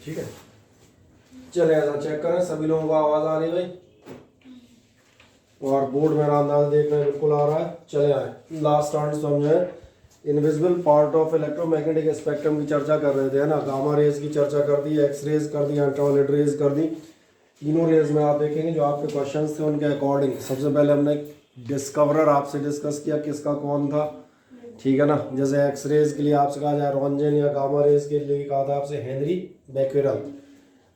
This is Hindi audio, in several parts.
ठीक है, चले ऐसा चेक करें सभी लोगों को आवाज़ आ रही है भाई, और बोर्ड मेरा अंदाज देख रहे हैं बिल्कुल आ रहा है। चले आए लास्ट टाइम तो हम जो है invisible part of electromagnetic spectrum की चर्चा कर रहे थे, है ना। गामा रेज की चर्चा कर दी, एक्स रेज कर दी, अल्ट्रावायलेट रेज कर दी। तीनों रेज में आप देखेंगे जो आपके क्वेश्चंस थे उनके अकॉर्डिंग सबसे पहले हमने डिस्कवरर आपसे डिस्कस किया, किसका कौन था, ठीक है ना। जैसे एक्स रेज के लिए आपसे कहा जाए रॉन्जन, या गामा रेज के लिए कहा था आपसे हेनरी बेक्वेरेल।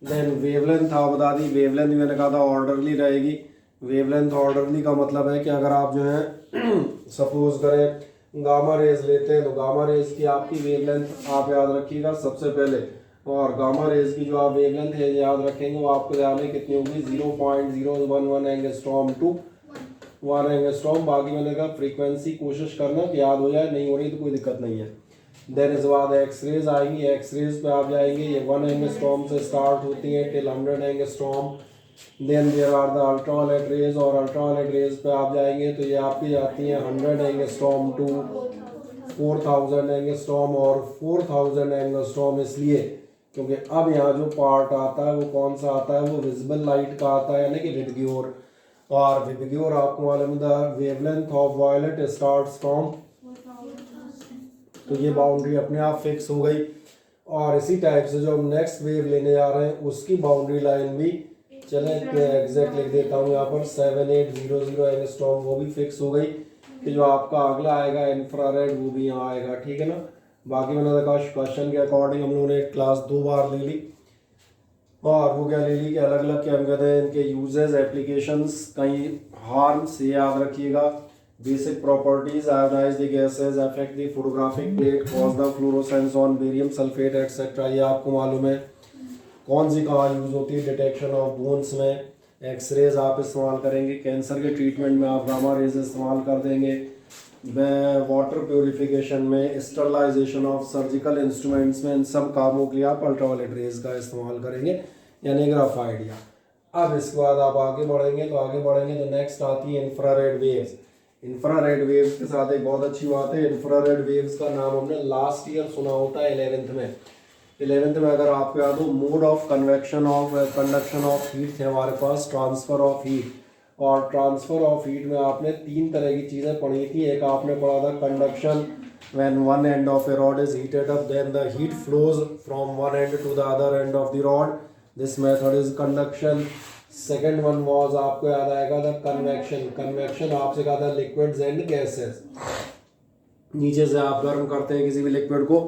देन वेवलेंथ आप बता दी, वेवलेंथ भी मैंने कहा था ऑर्डरली रहेगी। वेवलेंथ ऑर्डरली का मतलब है कि अगर आप जो है सपोज करें गामा रेज लेते हैं तो गामा रेज की आपकी वेवलेंथ आप याद रखिएगा सबसे पहले, और गामा रेज की जो आप वेवलेंथ है याद रखेंगे वो आपको ध्यान में कितनी होगी 0.011 एंगस्ट्रॉम टू 1 एंगस्ट्रॉम। बाकी मैंने कहा फ्रीक्वेंसी कोशिश करना कि याद हो जाए, नहीं हो रही तो कोई दिक्कत नहीं है। देन इसके बाद एक्स रेज आएंगी, एक्स रेज पे आप जाएंगे, ये 1 एंगस्ट्रॉम से स्टार्ट होती है till 100 angstrom. Then there are the ultraviolet rays, और अल्ट्रावायलेट रेज पे आप जाएंगे तो ये आपकी जाती हैं 100 एंगस्ट्रॉम टू 4000 एंगस्ट्रॉम, और 4000 एंगस्ट्रॉम इसलिए क्योंकि अब यहाँ जो पार्ट आता है वो कौन सा आता है, वो विजिबल लाइट का आता है, यानी कि विबग्योर। और विबग्योर आपको मालूम है wavelength of violet starts from, तो ये बाउंड्री अपने आप फिक्स हो गई। और इसी टाइप से जो हम नेक्स्ट वेव लेने जा रहे हैं उसकी बाउंड्री लाइन भी, चले एग्जैक्ट लिख देता हूँ यहाँ पर 7800 एंगस्ट्रॉम, वो भी फिक्स हो गई कि जो आपका अगला आएगा इंफ्रारेड वो भी यहाँ आएगा, ठीक है ना। बाकी मैंने देखा क्वेश्चन के अकॉर्डिंग हम लोगों ने क्लास 2 बार ले ली, और वो क्या ले ली कि अलग अलग क्या हम कहते हैं इनके यूजेस एप्लीकेशंस, कहीं हार्म्स ये याद रखिएगा। Basic properties, ionize the gases, affect the photographic plate, cause the fluorescence on barium sulphate etcetera, ये आपको मालूम है। कौन सी कहाँ यूज़ होती है, डिटेक्शन ऑफ बोन्स में एक्स रेज आप इस्तेमाल करेंगे, कैंसर के ट्रीटमेंट में आप गामा रेज इस्तेमाल कर देंगे, वाटर प्योरिफिकेशन में, स्टरलाइजेशन ऑफ सर्जिकल इंस्ट्रूमेंट्स में, इन सब कामों के लिए आप अल्ट्रावायलेट रेज का इस्तेमाल करेंगे, यानी ग्राफाइड। या अब इसके बाद आप आगे बढ़ेंगे तो नेक्स्ट आती है इंफ्रारेड वेव्स। इंफ्रारेड वेव्स के साथ एक बहुत अच्छी बात है, इंफ्रारेड वेव्स का नाम हमने लास्ट ईयर सुना होता है 11th में अगर आपको याद हो, mode of convection of conduction of heat थे हमारे पास, ट्रांसफर ऑफ हीट। और ट्रांसफर ऑफ हीट में आपने 3 तरह की चीज़ें पढ़ी थी। एक आपने पढ़ा था conduction, when one end of a rod is heated up then the heat flows from one end to the other end of the rod, this method is conduction. Second one was आपको याद आएगा द कन्वेक्शन। कन्वेक्शन आपसे कहा था लिक्विड्स एंड गैसेस, नीचे से आप गर्म करते हैं किसी भी लिक्विड को,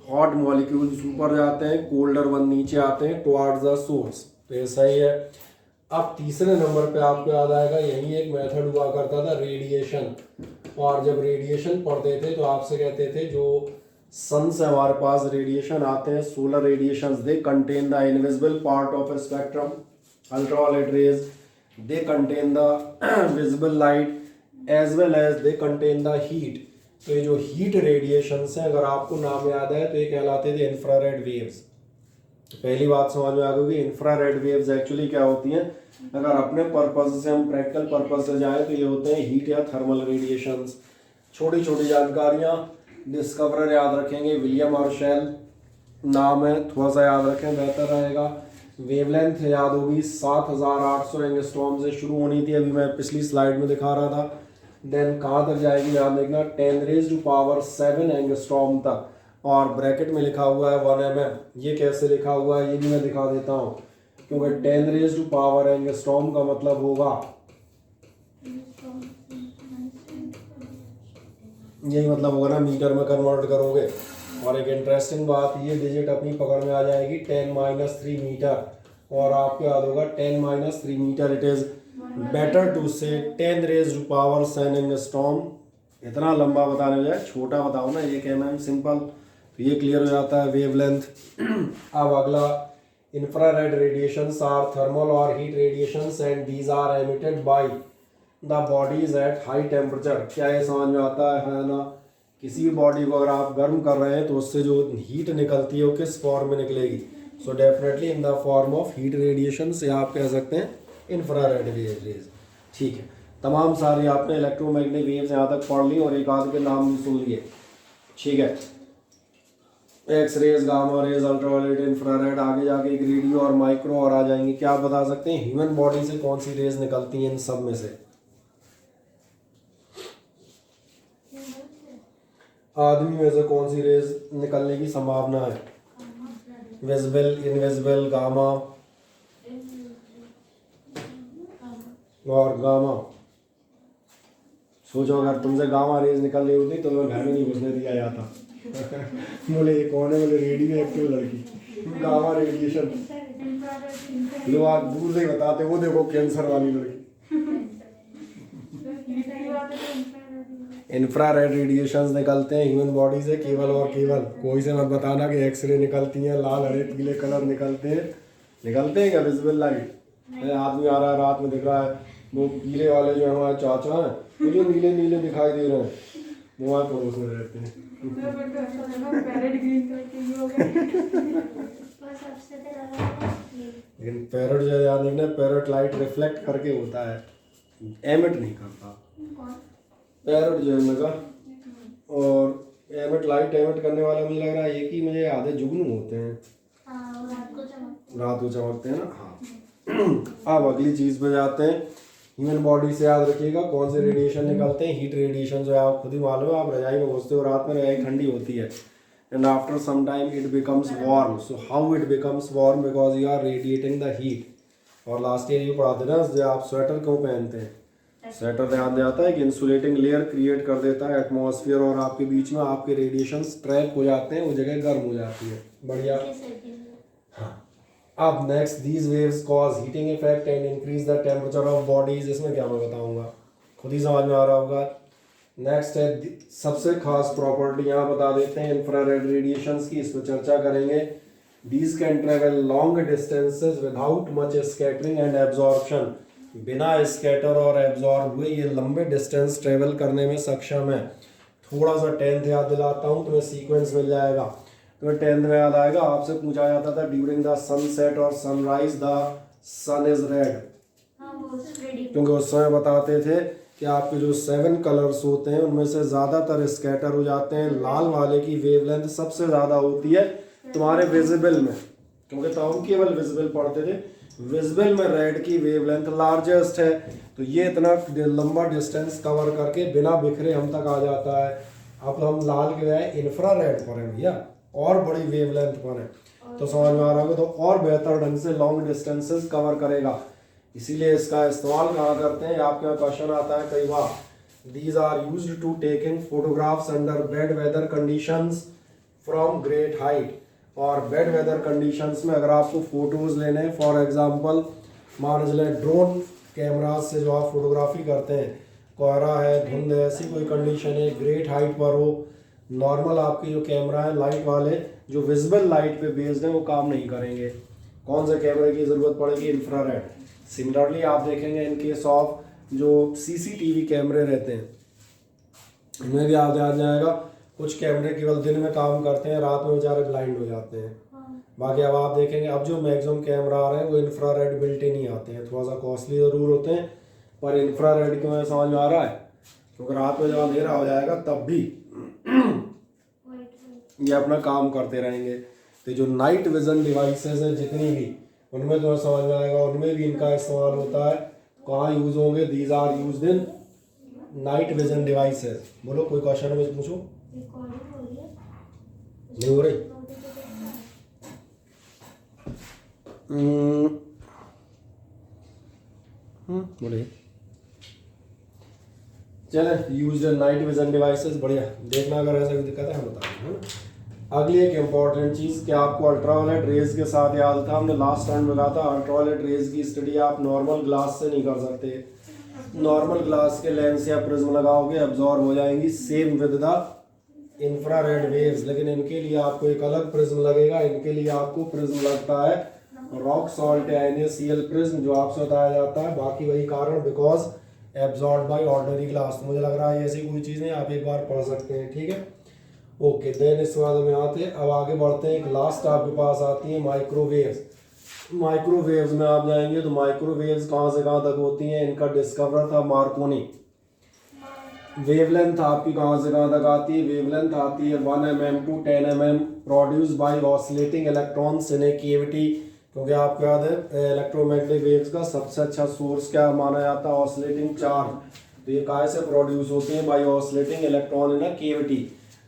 हॉट मॉलिक्यूल्स ऊपर जाते हैं, कोल्डर वन नीचे आते हैं टुवर्ड्स द सोर्स, तो ये सही है। अब तीसरे नंबर पे आपको याद आएगा यही एक मेथड हुआ करता था रेडिएशन। और जब रेडिएशन पढ़ते थे तो आपसे कहते थे जो सन से हमारे पास रेडिएशन आते हैं, solar radiations, they contain the invisible part of a spectrum, ultraviolet rays they contain the visible light as well as they contain the heat. तो ये जो हीट रेडिएशंस हैं अगर आपको नाम याद है तो ये कहलाते थे इंफ्रारेड वेव्स। पहली बात समझ में आ गई कि इंफ्रारेड वेव्स एक्चुअली क्या होती हैं। अगर अपने पर्पस से हम प्रैक्टिकल पर्पस से जाएं तो ये होते हैं हीट या थर्मल रेडिएशंस। छोटी छोटी जानकारियाँ, डिस्कवरर याद रखेंगे, विलियम हर्शेल नाम है, थोड़ा सा याद रखें बेहतर रहेगा। वेवलेंथ याद होगी 7800 एंगस्ट्रॉम से शुरू होनी थी, अभी मैं पिछली स्लाइड में दिखा रहा था। देन कहाँ तक जाएगी याद देखना 10⁻⁷ एंगस्ट्रॉम तक, और ब्रैकेट में लिखा हुआ है 1 mm। ये कैसे लिखा हुआ है ये भी मैं दिखा देता हूँ, क्योंकि 10⁻⁴ एंगस्ट्रॉम का मतलब होगा, यही मतलब होगा ना, मीटर में कन्वर्ट करोगे। और एक इंटरेस्टिंग बात, ये डिजिट अपनी पकड़ में आ जाएगी 10⁻³ मीटर, और आपको याद होगा 10⁻³ metre, it is better to say 10⁻⁷ angstrom. इतना लंबा बताने जाए छोटा बताओ ना, 1 mm सिंपल, तो ये क्लियर हो जाता है वेवलेंथ। अब अगला, इंफ्रारेड रेडिएशंस आर थर्मल और heat radiations and these are emitted by the bodies at high temperature. क्या ये समझ में आता है ना, किसी भी बॉडी को अगर आप गर्म कर रहे हैं तो उससे जो हीट निकलती है वो किस फॉर्म में निकलेगी, so definitely in the form of heat radiation से आप कह सकते हैं इंफ्रारेड रेज। ठीक है, तमाम सारी आपने इलेक्ट्रोमैग्नेटिक वेव्स यहाँ तक पढ़ ली और एक आध के नाम भी सुन लिए, ठीक है। X rays, gamma rays, ultraviolet, infrared, आगे जाके एक रेडियो और माइक्रो और आ जाएंगे। क्या आप बता सकते हैं ह्यूमन बॉडी से कौन सी रेज निकलती हैं इन सब में से? आदमी में से कौन सी रेज निकलने की संभावना है? विजिबल, इनविजिबल, गामा और गामा। सोचो अगर तुमसे गामा रेज निकल रही होती तो मैं घर में नहीं घुसने दिया जाता। बोले ये कौन है? बोले रेडियो एक्टिव लड़की, गामा रेडिएशन। लोग आप दूर से ही बताते, वो देखो कैंसर वाली लड़की। इंफ्रारेड रेडिएशंस निकलते हैं ह्यूमन बॉडी से केवल और केवल। कोई से मत बताना कि एक्सरे निकलती हैं, लाल हरे पीले कलर निकलते हैं। निकलते हैं क्या विजिबल लाइट? आदमी आ रहा है रात में दिख रहा है, वो पीले वाले जो हमारे चाचा हैं वो जो नीले नीले दिखाई दे रहे हैं वो हमारे पड़ोस में रहते हैं। लेकिन पैरट जो याद रखना, पैरट लाइट रिफ्लेक्ट करके होता है, एमिट नहीं करता। पैरट जो है लगा, और एमिट लाइट एमिट करने वाला मुझे लग रहा है ये कि मुझे आधे जुगनू होते हैं, रात को चमकते हैं ना। हाँ अब अगली चीज पे जाते हैं। ह्यूमन बॉडी से याद रखिएगा कौन से रेडिएशन निकलते हैं। हीट रेडिएशन जो है आप खुद ही मालूम है, आप रजाई में घुसते हो रात में, रजाई ठंडी होती है and after some time it becomes warm. So how it becomes warm? Because you are radiating the heat. और लास्ट ईयर ये पढ़ाते ना जो आप स्वेटर क्यों पहनते हैं? स्वेटर ध्यान आता है कि इंसुलेटिंग लेयर क्रिएट कर देता है एटमॉस्फेयर और आपके बीच में, आपके रेडिएशंस ट्रैप हो जाते हैं, वो जगह गर्म हो जाती है। बढ़िया। हाँ अब next, these waves cause heating effect and increase the temperature of bodies. इसमें क्या मैं बताऊंगा, खुद ही समझ में आ रहा होगा। नेक्स्ट है सबसे खास प्रॉपर्टी यहाँ बता देते हैं इंफ्रारेड रेडिएशंस की, इस पर चर्चा करेंगे। These can travel long distances without much scattering and absorption. बिना स्कैटर और एब्जॉर्ब हुए ये लंबे डिस्टेंस ट्रेवल करने में सक्षम है। थोड़ा सा 10th याद दिलाता हूँ, तुम्हें सीक्वेंस मिल जाएगा। तुम्हें 10th में याद आएगा, आपसे पूछा जाता था ड्यूरिंग द सनसेट और sunrise the sun is red, क्योंकि उस समय बताते थे कि आपके जो 7 कलर्स होते हैं उनमें से ज़्यादातर स्कैटर हो जाते हैं। लाल वाले की वेवलेंथ सबसे ज़्यादा होती है तुम्हारे विजिबल में, क्योंकि तो हम केवल विजिबल पढ़ते थे। विजिबल में रेड की वेवलेंथ लार्जेस्ट है, तो ये इतना लंबा डिस्टेंस कवर करके बिना बिखरे हम तक आ जाता है। अब हम लाल के बजाय इंफ्रारेड पर हैं भैया, और बड़ी वेवलेंथ पर है, तो समझ में आ रहा होगा, तो और बेहतर ढंग से लॉन्ग डिस्टेंसेस कवर करेगा। इसीलिए इसका इस्तेमाल कहाँ करते हैं, आपके यहाँ क्वेश्चन आता है कई बार। These are used to taking photographs under bad weather conditions from great height. और बैड वेदर कंडीशंस में अगर आपको फोटोज लेने हैं, फॉर एग्जांपल मान चलें ड्रोन कैमराज से जो आप फोटोग्राफी करते हैं, कोहरा है, धुंध है, ऐसी कोई कंडीशन है, ग्रेट हाइट पर हो, नॉर्मल आपके जो कैमरा है लाइट वाले जो विजिबल लाइट पे बेस्ड है वो काम नहीं करेंगे। कौन से कैमरे की ज़रूरत पड़ेगी? इंफ्रारेड। सिमिलरली आप देखेंगे इन केस ऑफ जो सीसीटीवी कैमरे रहते हैं, इनमें भी आप ध्यान जाएगा कुछ कैमरे केवल दिन में काम करते हैं, रात में बेचारे ब्लाइंड हो जाते हैं। बाकी अब आप देखेंगे अब जो मैक्सिमम कैमरा आ रहे हैं वो इंफ्रारेड बिल्ट इन ही आते हैं, थोड़ा सा कॉस्टली ज़रूर होते हैं, पर इंफ्रारेड क्यों है समझ में आ रहा है? क्योंकि रात में जब अंधेरा हो जाएगा तब भी ये अपना काम करते रहेंगे। तो जो नाइट विजन डिवाइसेस हैं जितनी भी, उनमें तो समझ में आएगा, उनमें भी इनका इस्तेमाल होता है। कहाँ यूज होंगे? These are used in night vision devices. बोलो कोई क्वेश्चन है मुझे पूछो। नहीं हो रही? बोलिए। चले, used in night vision devices, बढ़िया। देखना अगर ऐसा कोई दिक्कत है हम बता दें, है ना। अगली एक इम्पॉर्टेंट चीज़ कि आपको अल्ट्रावायलेट रेज के साथ याद था, हमने लास्ट टाइम बताया था अल्ट्रावायलेट रेज की स्टडी आप नॉर्मल ग्लास से नहीं कर सकते। नॉर्मल ग्लास के लेंस या प्रिज्म लगाओगे एब्जॉर्ब हो जाएंगी, same with the infrared waves. लेकिन इनके लिए आपको एक अलग प्रिज्म लगेगा। इनके लिए आपको प्रिज्म लगता है रॉक सॉल्ट या NaCl प्रिज्म, जो आपसे बताया जाता है। बाकी वही कारण, because absorb by ordinary glass. मुझे लग रहा है ऐसी कोई चीज़ नहीं, आप एक बार पढ़ सकते हैं, ठीक है। ओके, देन इसके बाद में आते हैं, अब आगे बढ़ते हैं। एक लास्ट आपके पास आती है माइक्रोवेव्स। माइक्रोवेव्स में आप जाएंगे तो माइक्रोवेव्स कहाँ से कहाँ तक होती हैं, इनका डिस्कवर था मार्कोनी। वेवलेंथ आपकी कहाँ से कहाँ तक आती है? वेवलेंथ आती है 1 mm to 10 mm produce by oscillating electrons in a cavity. क्योंकि आपको याद है इलेक्ट्रोमैग्नेटिक वेव्स का सबसे अच्छा सोर्स क्या माना जाता है? Oscillating charge. तो ये कहाँ से प्रोड्यूस होते हैं? By oscillating electron in a cavity.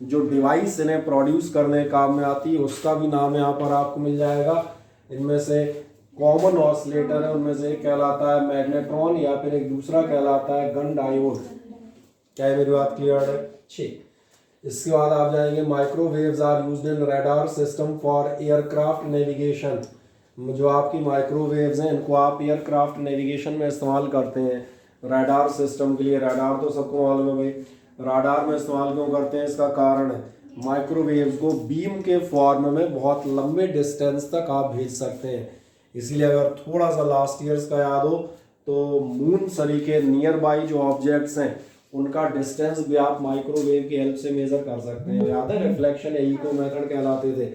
जो डिवाइस इन्हें प्रोड्यूस करने के काम में आती है उसका भी नाम यहाँ पर आपको मिल जाएगा। इनमें से कॉमन ऑसिलेटर है, उनमें से एक कहलाता है मैग्नेट्रॉन या फिर एक दूसरा कहलाता है गन डायोड। क्या है मेरी बात क्लियर है? ठीक। इसके बाद आप जाएंगे microwaves are used in radar system for aircraft navigation. जो आपकी माइक्रोवेव्स हैं इनको आप एयरक्राफ्ट नेविगेशन में इस्तेमाल करते हैं रडार सिस्टम के लिए। रडार तो सबको मालूम है भाई, रडार में इस्तेमाल क्यों करते हैं? इसका कारण है माइक्रोवेव्स को बीम के फॉर्म में बहुत लंबे डिस्टेंस तक आप भेज सकते हैं। इसलिए अगर थोड़ा सा लास्ट ईयर्स का याद हो तो मून सरी के नियर बाई जो ऑब्जेक्ट्स हैं उनका डिस्टेंस भी आप माइक्रोवेव की हेल्प से मेजर कर सकते हैं। याद है रिफ्लेक्शन इको मेथड कहलाते थे।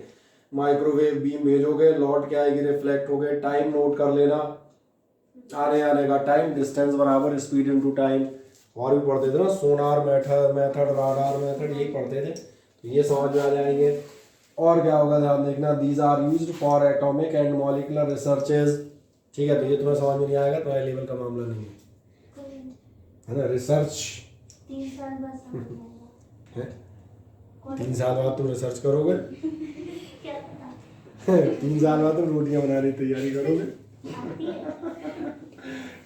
माइक्रोवेव बीम भेजोगे, लौट के आएगी, रिफ्लेक्ट हो गए, टाइम नोट कर लेना, आने का टाइम, डिस्टेंस बराबर स्पीड इनटू टाइम। और भी पढ़ते थे ना, सोनार मेथड राडार मेथड, यही पढ़ते थे। तो ये समझ में आ जाएंगे। और क्या होगा ध्यान देखना, these are used for atomic and molecular researches. ठीक है, तो ये तुम्हें समझ में नहीं आएगा, तुम्हारे लेवल का मामला नहीं है ना। रिसर्च 3 साल बाद समझ है, 3 साल बाद तुम रिसर्च करोगे। क्या पता 3 साल बाद तुम रोटियां बनाने की तैयारी करोगे।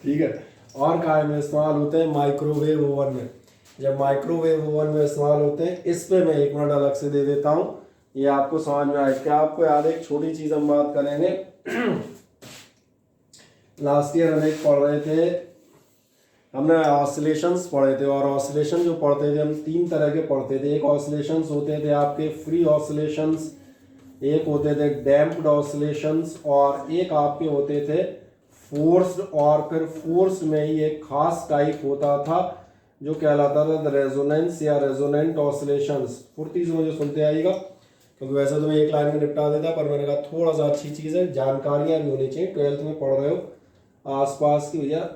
ठीक है। और काय में इस्तेमाल होते हैं? माइक्रोवेव ओवन में। जब माइक्रोवेव ओवन में इस्तेमाल होते हैं, इस पे मैं 1 मिनट अलग से दे देता हूँ, ये आपको समझ में आए। क्या आपको याद है? एक छोटी चीज हम बात करेंगे। लास्ट ईयर हम एक पढ़ रहे थे, हमने ऑसिलेशंस पढ़े थे। और ऑसिलेशन जो पढ़ते थे हम 3 तरह के पढ़ते थे। एक ऑसिलेशंस होते थे आपके फ्री ऑसिलेशंस, एक होते थे डैम्प्ड ऑसिलेशंस, और एक आपके होते थे फोर्स्ड। और फिर फोर्स में ही एक खास टाइप होता था जो कहलाता था रेजोनेंस या रेजोनेंट ऑसिलेशंस। फुर्ती से मुझे सुनते आइएगा, क्योंकि वैसे तो मैं एक लाइन में निपटा देता, पर मैंने कहा थोड़ा सा अच्छी चीज़ है, जानकारियाँ भी होनी चाहिए। 12th में पढ़ रहे हो, आसपास की भैया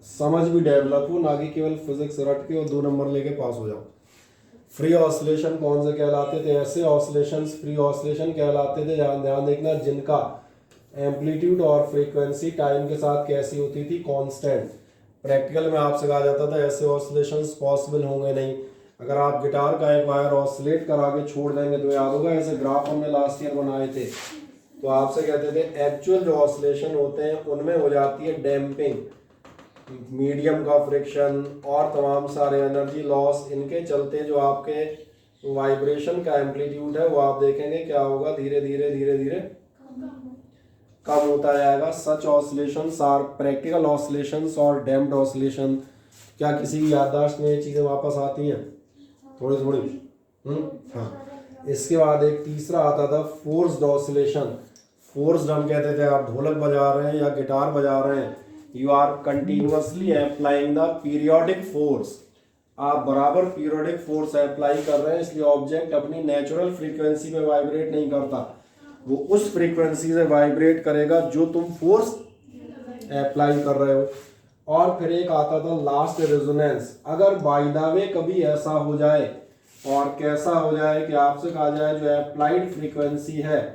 समझ भी डेवलप हो, ना कि केवल फिजिक्स रट के और 2 नंबर लेके पास हो जाओ। फ्री ऑसिलेशन कौन से कहलाते थे? ऐसे ऑसिलेशंस फ्री ऑसिलेशन कहलाते थे, ध्यान देखना, जिनका एम्पलीट्यूड और फ्रीक्वेंसी टाइम के साथ कैसी होती थी? कांस्टेंट। प्रैक्टिकल में आपसे कहा जाता था ऐसे ऑसिलेशंस पॉसिबल होंगे नहीं। अगर आप गिटार का एक वायर ऑसिलेट करा के छोड़ देंगे तो याद होगा, ऐसे ग्राफ हमने लास्ट ईयर बनाए थे, तो आपसे कहते थे एक्चुअल जो ऑसिलेशन होते हैं उनमें हो जाती है डैम्पिंग, मीडियम का फ्रिक्शन और तमाम सारे एनर्जी लॉस। इनके चलते जो आपके वाइब्रेशन का एम्पलीट्यूड है वो आप देखेंगे क्या होगा, धीरे धीरे धीरे धीरे कम होता जाएगा। सच ऑसिलेशंस आर प्रैक्टिकल ऑसिलेशंस और डैम्प्ड ऑसिलेशन। क्या किसी की याददाश्त में ये चीज़ें वापस आती हैं? थोड़ी थोड़ी। हाँ। इसके बाद एक तीसरा आता था फोर्स्ड ऑसिलेशन। फोर्स्ड हम कहते थे आप ढोलक बजा रहे हैं या गिटार बजा रहे हैं, you are continuously applying the periodic force. आप बराबर पीरियोडिक फोर्स अप्लाई कर रहे हैं, इसलिए ऑब्जेक्ट अपनी नेचुरल फ्रीक्वेंसी में वाइब्रेट नहीं करता, वो उस फ्रीक्वेंसी से वाइब्रेट करेगा जो तुम फोर्स अप्लाई कर रहे हो। और फिर एक आता था लास्ट रेजोनेंस। अगर बाय द वे कभी ऐसा हो जाए, और कैसा हो जाए कि आपसे कहा जाए जो अप्लाइड फ्रीक्वेंसी है,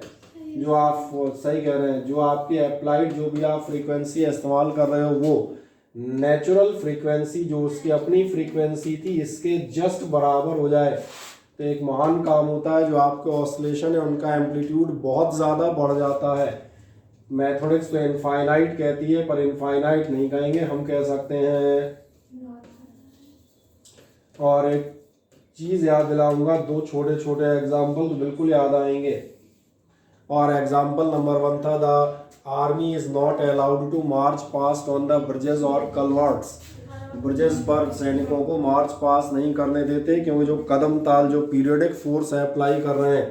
जो आप सही कह रहे हैं, जो आपकी अप्लाइड जो भी आप फ्रीक्वेंसी इस्तेमाल कर रहे हो वो नेचुरल फ्रीक्वेंसी जो उसकी अपनी फ्रीक्वेंसी थी इसके जस्ट बराबर हो जाए, तो एक महान काम होता है। जो आपके ऑसिलेशन है उनका एम्पलीट्यूड बहुत ज़्यादा बढ़ जाता है। मैथमेटिक्स तो इनफाइनाइट कहती है, पर इनफाइनाइट नहीं कहेंगे, हम कह सकते हैं। और एक चीज़ याद दिलाऊंगा, 2 छोटे छोटे एग्जाम्पल तो बिल्कुल याद आएंगे। और एग्जाम्पल नंबर 1 था, the army is not allowed to march past on the bridges और कलवर्ट्स। ब्रिजेस पर सैनिकों को मार्च पास नहीं करने देते, क्योंकि जो कदम ताल जो पीरियोडिक फोर्स है अप्लाई कर रहे हैं,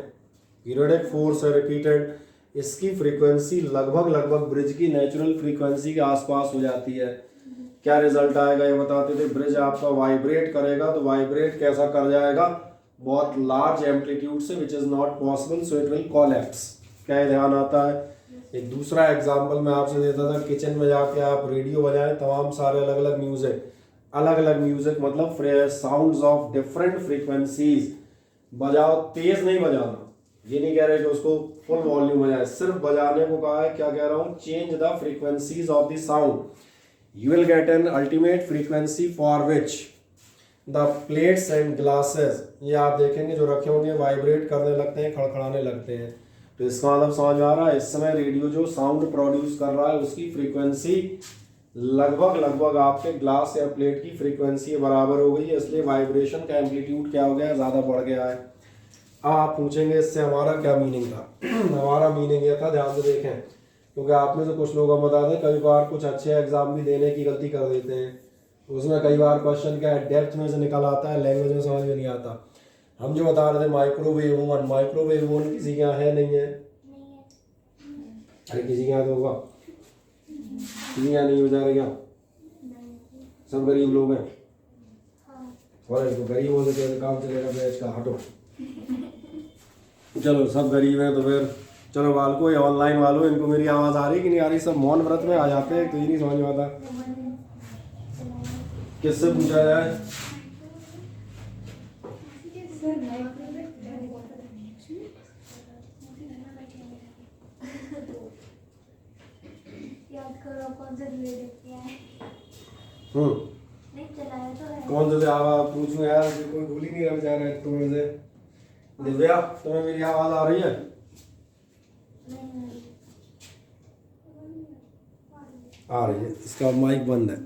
पीरियोडिक फोर्स है रिपीटेड, इसकी फ्रीक्वेंसी लगभग ब्रिज की नेचुरल फ्रीक्वेंसी के आसपास हो जाती है। क्या रिजल्ट आएगा ये बताते थे, ब्रिज आपका वाइब्रेट करेगा, तो वाइब्रेट कैसा कर जाएगा, बहुत लार्ज एम्पलीट्यूड से, which is not possible, so it will collapse. क्या ध्यान आता है। एक दूसरा एग्जांपल मैं आपसे देता था, किचन में जाके आप रेडियो बजाएं, तमाम सारे अलग अलग म्यूजिक, अलग अलग म्यूजिक मतलब साउंड्स ऑफ डिफरेंट फ्रीक्वेंसीज। बजाओ, तेज नहीं बजाना, ये नहीं कह रहे कि उसको फुल वॉल्यूम बजाए, सिर्फ बजाने को कहा है। क्या कह रहा हूँ, change the frequencies of the sound, you will get an ultimate frequency for which the plates and glasses, ये आप देखेंगे जो रखे होंगे वाइब्रेट करने लगते हैं, खड़खड़ाने लगते हैं। तो इसका मतलब समझ आ रहा है, इस समय रेडियो जो साउंड प्रोड्यूस कर रहा है उसकी फ्रीक्वेंसी लगभग आपके ग्लास या प्लेट की फ्रीक्वेंसी बराबर हो गई है, इसलिए वाइब्रेशन का एम्पलीट्यूड क्या हो गया है, ज़्यादा बढ़ गया है। अब आप पूछेंगे इससे हमारा क्या मीनिंग था। हमारा मीनिंग ये था, ध्यान से देखें, क्योंकि आप में से कुछ लोग हम बता दें, कई बार कुछ अच्छे एग्जाम भी देने की गलती कर देते हैं, उसमें कई बार क्वेश्चन क्या है डेप्थ में से निकल आता है, लैंग्वेज में समझ में नहीं आता। हम जो बता रहे थे माइक्रोवेव ओवन, माइक्रोवेव ओवन किसी के यहाँ है नहीं है? अरे किसी के यहाँ तो होगा, किसी के यहाँ नहीं हो जा रहा, सब गरीब लोग हैं। और इसको गरीब होने से काम चलेगा बेच का, हटो। चलो सब गरीब हैं तो फिर चलो बालको, ये ऑनलाइन वालों, इनको मेरी आवाज़ आ रही कि नहीं आ रही? सब मौन व्रत में आ जाते हैं, तो ये नहीं समझ में आता किससे पूछा जाए। याद करो कौन सा वीडियो किया है? नहीं चलाया तो है। कौन से आप पूछूं यार, कोई भूल ही नहीं रहा बेचारा तुम्हें से। दिव्या, तुम्हें मेरी आवाज़ आ रही है? आ रही है, इसका माइक बंद है।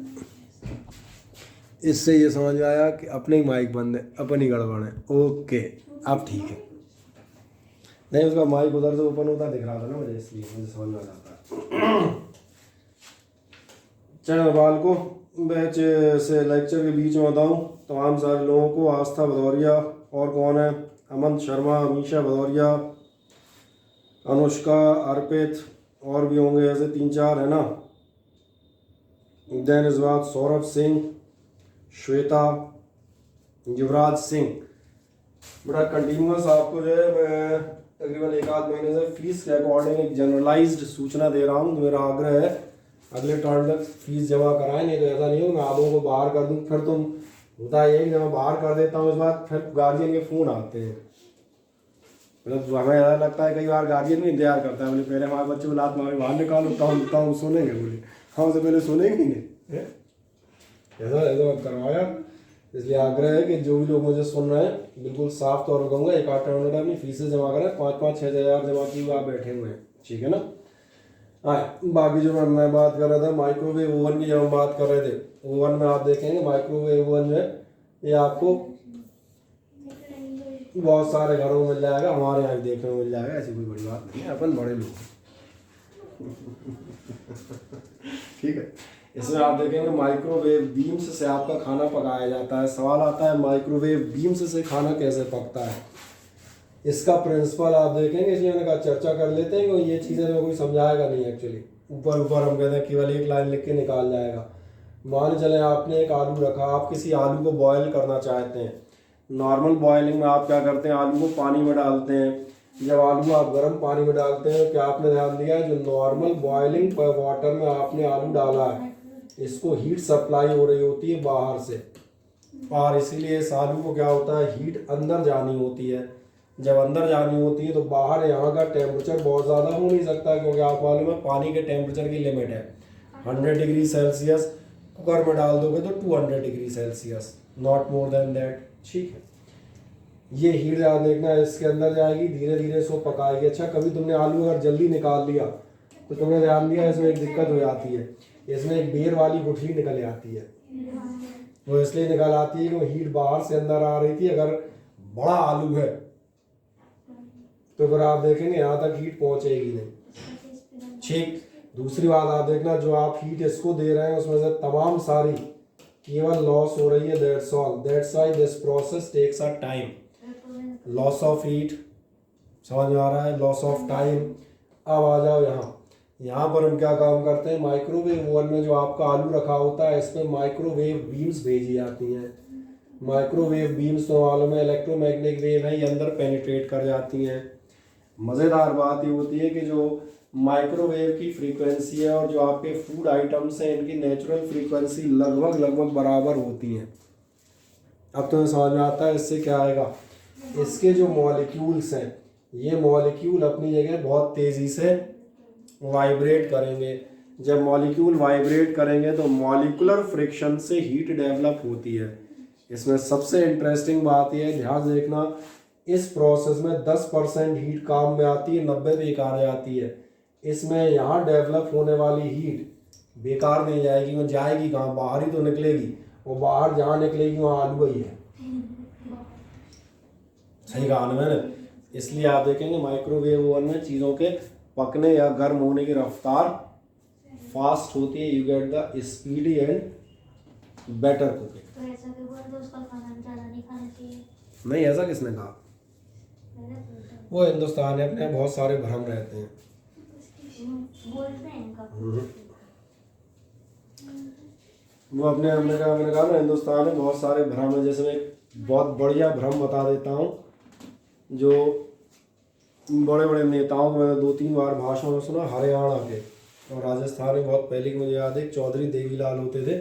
इससे ये समझ में आया कि अपने ही माइक बंद है, अपनी गड़बड़ है। ओके, अब ठीक है। नहीं, उसका माइक उधर से ओपन होता दिख रहा था ना मुझे, इसलिए मुझे समझ में आ जाता। चलो बालको, बैच से लेक्चर के बीच में बताऊँ, तमाम सारे लोगों को, आस्था भदौरिया, और कौन है, अमंत शर्मा, अमीशा भदौरिया, अनुष्का, अर्पित, और भी होंगे ऐसे 3-4 है ना। देन इस बात सौरभ सिंह, श्वेता, युवराज सिंह। बड़ा कंटिन्यूस आपको जो है मैं तकरीबन 1-8 महीने से फीस के अकॉर्डिंग एक जनरलाइज्ड सूचना दे रहा हूँ। मेरा आग्रह है अगले टर्म तक फीस जमा कराएं, नहीं तो ऐसा नहीं हो मैं आधों को बाहर कर दूँ, फिर तुम होता है कि जब मैं बाहर कर देता हूँ इस बात फिर गार्जियन के फ़ोन आते हैं। मतलब हमें ऐसा लगता है कई बार गार्जियन भी इंतजार करता है, बोले पहले हमारे बच्चे को लात मारे बाहर निकालो तब सुनेंगे, बोले हाँ उससे पहले सुनेंगे ही नहीं। ऐसा ऐसा करवाया, इसलिए आग्रह है कि जो भी लोग मुझे सुन रहे हैं बिल्कुल साफ तौर पर कहूँगा, 1-8 मिनट अपनी फीसें जमा करें, 5-5, 6 हज़ार जमा की हुआ आप बैठे हुए हैं, ठीक है ना। हाँ, बाकी जो मैं बात कर रहा था माइक्रोवेव ओवन की, जब हम बात कर रहे थे ओवन में आप देखेंगे माइक्रोवेव ओवन जो है ये आपको बहुत सारे घरों में मिल जाएगा, हमारे यहाँ भी देखने को मिल जाएगा, ऐसी कोई बड़ी बात नहीं है, अपन बड़े लोग ठीक है। इसमें आप देखेंगे माइक्रोवेव बीम्स से आपका खाना पकाया जाता है। सवाल आता है माइक्रोवेव बीम्स से खाना कैसे पकता है, इसका प्रिंसिपल आप देखेंगे, इसलिए मैंने कहा चर्चा कर लेते हैं कि ये चीज़ें में कोई समझाएगा नहीं। एक्चुअली ऊपर हम कहते हैं केवल एक लाइन लिख के निकाल जाएगा। मान चलें आपने एक आलू रखा, आप किसी आलू को बॉयल करना चाहते हैं। नॉर्मल बॉयलिंग में आप क्या करते हैं, आलू को पानी में डालते हैं। जब आलू आप गर्म पानी में डालते हैं, क्या आपने ध्यान दिया है, जो नॉर्मल बॉयलिंग पर वाटर में आपने आलू डाला है इसको हीट सप्लाई हो रही होती है बाहर से, और इसीलिए इस आलू को क्या होता है हीट अंदर जानी होती है। जब अंदर जानी होती है तो बाहर यहाँ का टेम्परेचर बहुत ज़्यादा हो नहीं सकता, क्योंकि आप मालूम है पानी के टेम्परेचर की लिमिट है 100 डिग्री सेल्सियस। कुकर में डाल दोगे तो 200 degree Celsius, not more than that, ठीक है। ये हीट याद देखना इसके अंदर जाएगी, धीरे धीरे इसको पकाएगी। अच्छा, कभी तुमने आलू अगर जल्दी निकाल लिया तो तुमने ध्यान दिया इसमें एक दिक्कत हो जाती है, इसमें एक बेर वाली गुठली निकल आती है। वो इसलिए निकल आती है कि हीट बाहर से अंदर आ रही थी। अगर बड़ा आलू है तो फिर आप देखेंगे यहाँ तक हीट पहुँचेगी नहीं, ठीक। दूसरी बात आप देखना, जो आप हीट इसको दे रहे हैं उसमें से तमाम सारी केवल लॉस हो रही है, that's all. That's why this process takes a time. Loss of heat, समझ में आ रहा है, लॉस ऑफ टाइम। अब आ जाओ यहाँ पर हम क्या काम करते हैं, माइक्रोवेव ओवन में जो आपका आलू रखा होता है इसमें माइक्रोवेव बीम्स भेजी जाती हैं। माइक्रोवेव बीम्स तो मालूम है इलेक्ट्रोमैग्नेटिक वेव है, ये अंदर पेनिट्रेट कर जाती हैं। मज़ेदार बात ये होती है कि जो माइक्रोवेव की फ्रीक्वेंसी है और जो आपके फूड आइटम्स हैं इनकी नेचुरल फ्रीक्वेंसी लगभग बराबर होती हैं। अब तो समझ में आता है इससे क्या आएगा, इसके जो मॉलिक्यूल्स हैं ये मॉलिक्यूल अपनी जगह बहुत तेज़ी से वाइब्रेट करेंगे। जब मॉलिक्यूल वाइब्रेट करेंगे तो मॉलिक्यूलर फ्रिक्शन से हीट डेवलप होती है। इसमें सबसे इंटरेस्टिंग बात यह है, ध्यान देखना, इस प्रोसेस में 10% हीट काम में आती है, 90 बेकार जाती है। इसमें यहाँ डेवलप होने वाली हीट बेकार नहीं जाएगी, वो जाएगी कहाँ, बाहर ही तो निकलेगी। वो बाहर जहाँ निकलेगी वहाँ आलू ही है। सही कहा ना मैंने। इसलिए आप देखेंगे माइक्रोवेव ओवन में चीज़ों के पकने या गर्म होने की रफ्तार फास्ट होती है। You get the speedy and better cooking. तो ऐसा क्यों बोल दो उसका खाना ज़्यादा नहीं खाना चाहिए? नहीं, ऐसा किसने कहा? मैंने बोला। वो हिंदुस्तान है, अपने बहुत सारे भ्रम रहते हैं। बोलते हैं इनका। वो अपने हमने कहा ना, हिंदुस्तान में बहुत सारे भ्रम है। जैसे मैं एक बहुत बढ़िया भ्रम बता देता हूँ, जो बड़े बड़े नेताओं को मैंने 2-3 बार भाषण में सुना, हरियाणा के और राजस्थान में। बहुत पहले की मुझे याद है, चौधरी देवीलाल होते थे,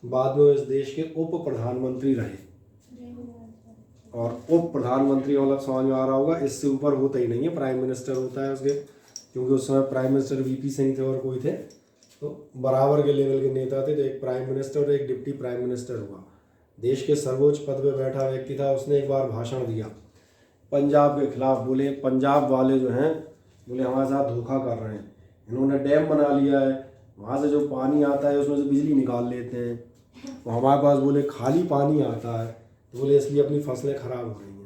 बाद में वो इस देश के उप प्रधानमंत्री रहे। और उप प्रधानमंत्री मतलब समझ में आ रहा होगा, इससे ऊपर होता ही नहीं है, प्राइम मिनिस्टर होता है उसके, क्योंकि उस समय प्राइम मिनिस्टर वीपी सिंह थे और कोई थे, तो बराबर के लेवल के नेता थे। तो एक प्राइम मिनिस्टर और एक डिप्टी प्राइम मिनिस्टर हुआ। देश के सर्वोच्च पद पे बैठा व्यक्ति था, उसने एक बार भाषण दिया पंजाब के खिलाफ। बोले पंजाब वाले जो हैं, बोले हमारे साथ धोखा कर रहे हैं, इन्होंने डैम बना लिया है, वहाँ से जो पानी आता है उसमें से बिजली निकाल लेते हैं, तो हमारे पास बोले खाली पानी आता है, तो बोले इसलिए अपनी फसलें खराब हो रही हैं।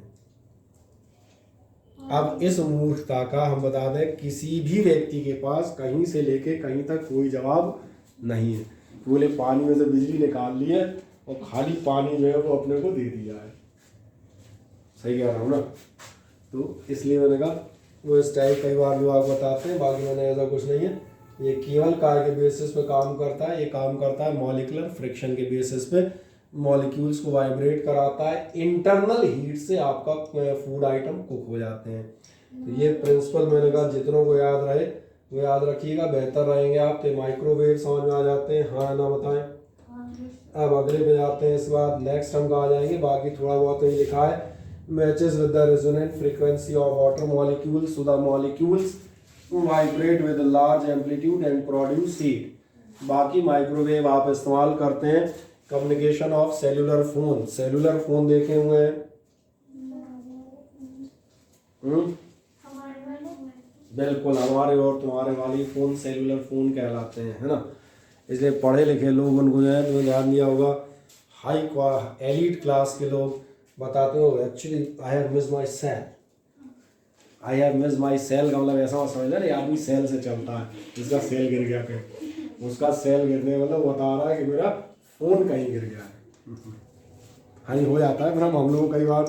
अब इस मूर्खता का हम बता दें, किसी भी व्यक्ति के पास कहीं से लेके कहीं तक कोई जवाब नहीं है। बोले पानी में से बिजली निकाल ली है और खाली पानी जो है वो अपने को दे दिया है। सही कह रहा हूँ ना? तो इसलिए मैंने कहा वो इस टाइप कई बार लोग बताते हैं, बाकी मैंने ऐसा कुछ नहीं है। ये केवल काय के बेसिस पे काम करता है, ये काम करता है मॉलिक्यूलर फ्रिक्शन के बेसिस पे, मॉलिक्यूल्स को वाइब्रेट कराता है, इंटरनल हीट से आपका फूड आइटम कुक हो जाते हैं। तो ये प्रिंसिपल मैंने कहा जितनों को याद रहे वो याद रखिएगा, बेहतर रहेंगे आप। तो माइक्रोवेव समझ में आ जाते हैं, हाँ ना बताएं। अब अगले पे जाते हैं, इस बार नेक्स्ट हम कहाँ जाएंगे, बाकी थोड़ा बहुत ही लिखा है, matches with the resonant frequency of water molecules, so the molecules vibrate with large amplitude and produce heat. बाकी माइक्रोवेव आप इस्तेमाल करते हैं communication of cellular phone. Cellular phone देखे हुए हैं? बिल्कुल, हमारे और तुम्हारे वाली फोन सेलुलर फोन कहलाते हैं, है ना? इसलिए पढ़े लिखे लोग उनको जो है, तो ध्यान दिया होगा, हाई एलीट क्लास के लोग बताते हो actually I have miss my cell. I have miss my cell का मतलब ऐसा समझ लें, आदमी सेल से चलता है, जिसका सेल गिर गया कहीं, उसका सेल गिरने मतलब बता रहा है कि मेरा फ़ोन कहीं गिर गया है। हाँ, हो जाता है। फिर हम लोगों को कई बार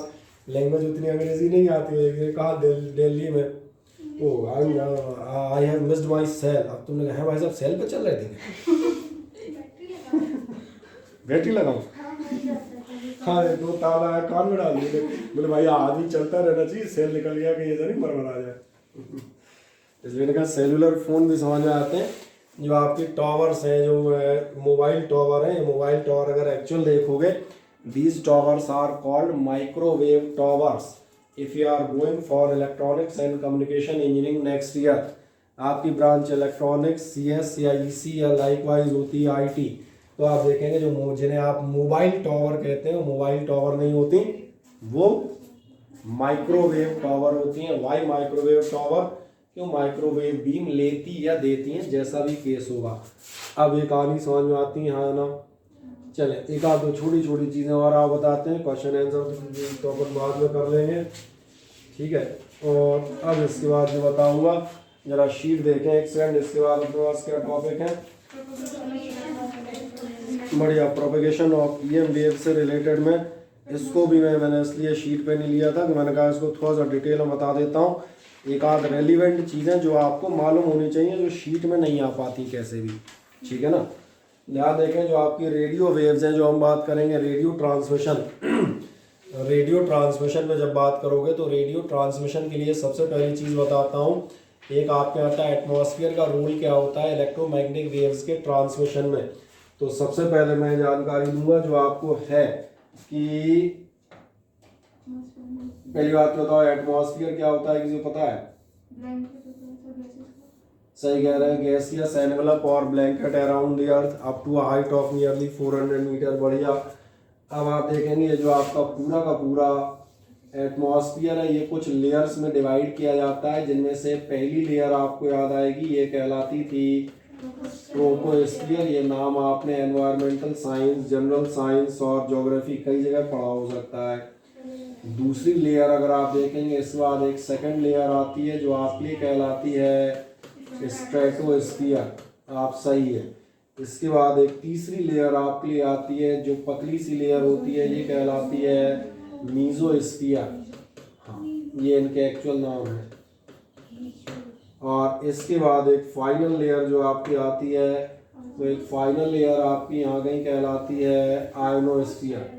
लैंग्वेज उतनी अंग्रेजी नहीं आती है, कहा दिल्ली में oh I have missed my cell. अब तुमने कहा भाई साहब सेल पे चल रहे थे? बैटरी लगाऊं? हाँ, 2 ताला है, कान में डाल दिए। बोले भाई आदमी चलता रहना चाहिए, सेल निकल गया कि ये तो नहीं बर्बाद आ जाए। इसलिए कहा सेलुलर फ़ोन भी समझ में आते हैं। जो आपके टावर्स हैं, जो मोबाइल टावर हैं, मोबाइल टावर अगर एक्चुअल देखोगे, these towers are called microwave towers. If you are going for electronics and communication engineering next year, आपकी ब्रांच इलेक्ट्रॉनिक्स CS या EC या लाइकवाइज होती है IT, तो आप देखेंगे जो जिन्हें आप मोबाइल टावर कहते हैं, वो मोबाइल टावर नहीं होती, वो माइक्रोवेव टावर होती हैं। Why microwave tower? क्यों? माइक्रोवेव बीम लेती या देती हैं, जैसा भी केस होगा। अब एक कहानी समझ में आती है, हाँ ना? चले एक आध दो छोटी छोटी चीज़ें और आप बताते हैं, क्वेश्चन आंसर तो अपन बाद में कर लेंगे, ठीक है? और अब इसके बाद जो बताऊंगा, जरा शीट देखें एक सेकंड। इसके बाद अपने पास क्या टॉपिक है? बढ़िया, प्रोपेगेशन ऑफ EM वेव से रिलेटेड में, इसको भी मैंने इसलिए शीट पे नहीं लिया था कि मैंने कहा इसको थोड़ा सा डिटेल में बता देता हूँ। एक आध रेलिवेंट चीज़ें जो आपको मालूम होनी चाहिए, जो शीट में नहीं आ पाती कैसे भी, ठीक है ना? ध्यान देखें, जो आपकी रेडियो वेव्स हैं, जो हम बात करेंगे रेडियो ट्रांसमिशन, रेडियो ट्रांसमिशन में जब बात करोगे तो रेडियो ट्रांसमिशन के लिए सबसे पहली चीज़ बताता हूँ। एक आपके आता है एटमॉस्फेयर का रोल क्या होता है इलेक्ट्रोमैग्नेटिक वेव्स के ट्रांसमिशन में। तो सबसे पहले मैं जानकारी दूंगा जो आपको है कि पहली बात बताओ एटमॉस्फेयर क्या होता है, किसी को पता है? सही कह रहे हैं, गैसियस एनवेलप और blanket around the earth up to a height of nearly 400 metre. बढ़िया। अब आप देखेंगे जो आपका पूरा का पूरा एटमॉस्फेयर है ये कुछ लेयर्स में डिवाइड किया जाता है, जिनमें से पहली लेयर आपको याद आएगी ये कहलाती थी ट्रोपोस्फियर। ये नाम आपने एनवायरमेंटल साइंस, जनरल साइंस और ज्योग्राफी कई जगह पढ़ा हो सकता है। दूसरी लेयर अगर आप देखेंगे इसके बाद एक सेकंड लेयर आती है जो आपके लिए कहलाती है स्ट्रेटोस्फियर। आप सही है। इसके बाद एक तीसरी लेयर आपके लिए आती है जो पतली सी लेयर होती है, ये कहलाती है मीजोस्फियर। हाँ, ये इनके एक्चुअल नाम है। और इसके बाद एक फाइनल लेयर जो आपकी आती है, तो एक फाइनल लेयर आपकी यहाँ गई कहलाती है आयोनोस्फियर।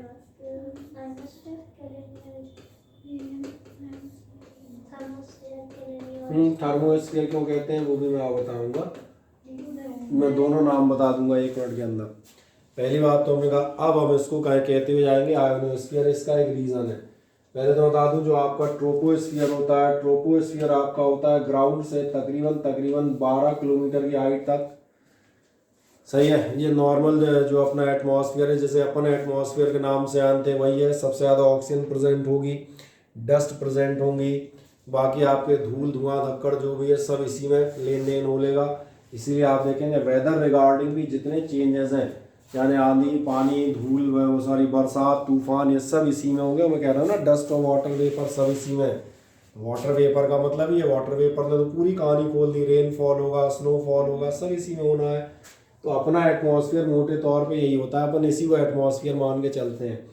थर्मोस्फियर क्यों कहते हैं वो भी मैं आपको बताऊंगा। मैं दोनों नाम बता दूंगा 1 मिनट के अंदर। पहली बात तो हमने कहा, अब हम इसको कहते हुए जाएंगे आयोनोस्फियर। इसका एक रीज़न है। पहले तो बता दूं जो आपका ट्रोपोस्फियर होता है, ट्रोपोस्फियर आपका होता है ग्राउंड से तकरीबन 12 किलोमीटर की हाइट तक। सही है। ये नॉर्मल जो अपना एटमॉस्फेयर है, जैसे अपन एटमॉस्फेयर के नाम से जानते हैं वही है। सबसे ज़्यादा ऑक्सीजन प्रेजेंट होगी, डस्ट प्रेजेंट होंगी, बाकी आपके धूल धुआं धक्कड़ जो भी है सब इसी में लेन देन हो लेगा। इसीलिए आप देखेंगे वेदर रिगार्डिंग भी जितने चेंजेस हैं, यानी आंधी, पानी, धूल, वो सारी बरसात, तूफान, ये सब इसी में होंगे। मैं कह रहा हूँ ना डस्ट और वाटर वेपर सब इसी में। वाटर वेपर का मतलब ही है, वाटर वेपर ने तो पूरी कहानी खोल दी। रेनफॉल होगा, स्नोफॉल होगा, सब इसी में होना है। तो अपना एटमॉस्फेयर मोटे तौर पे यही होता है, अपन इसी को एटमॉस्फेयर मान के चलते हैं।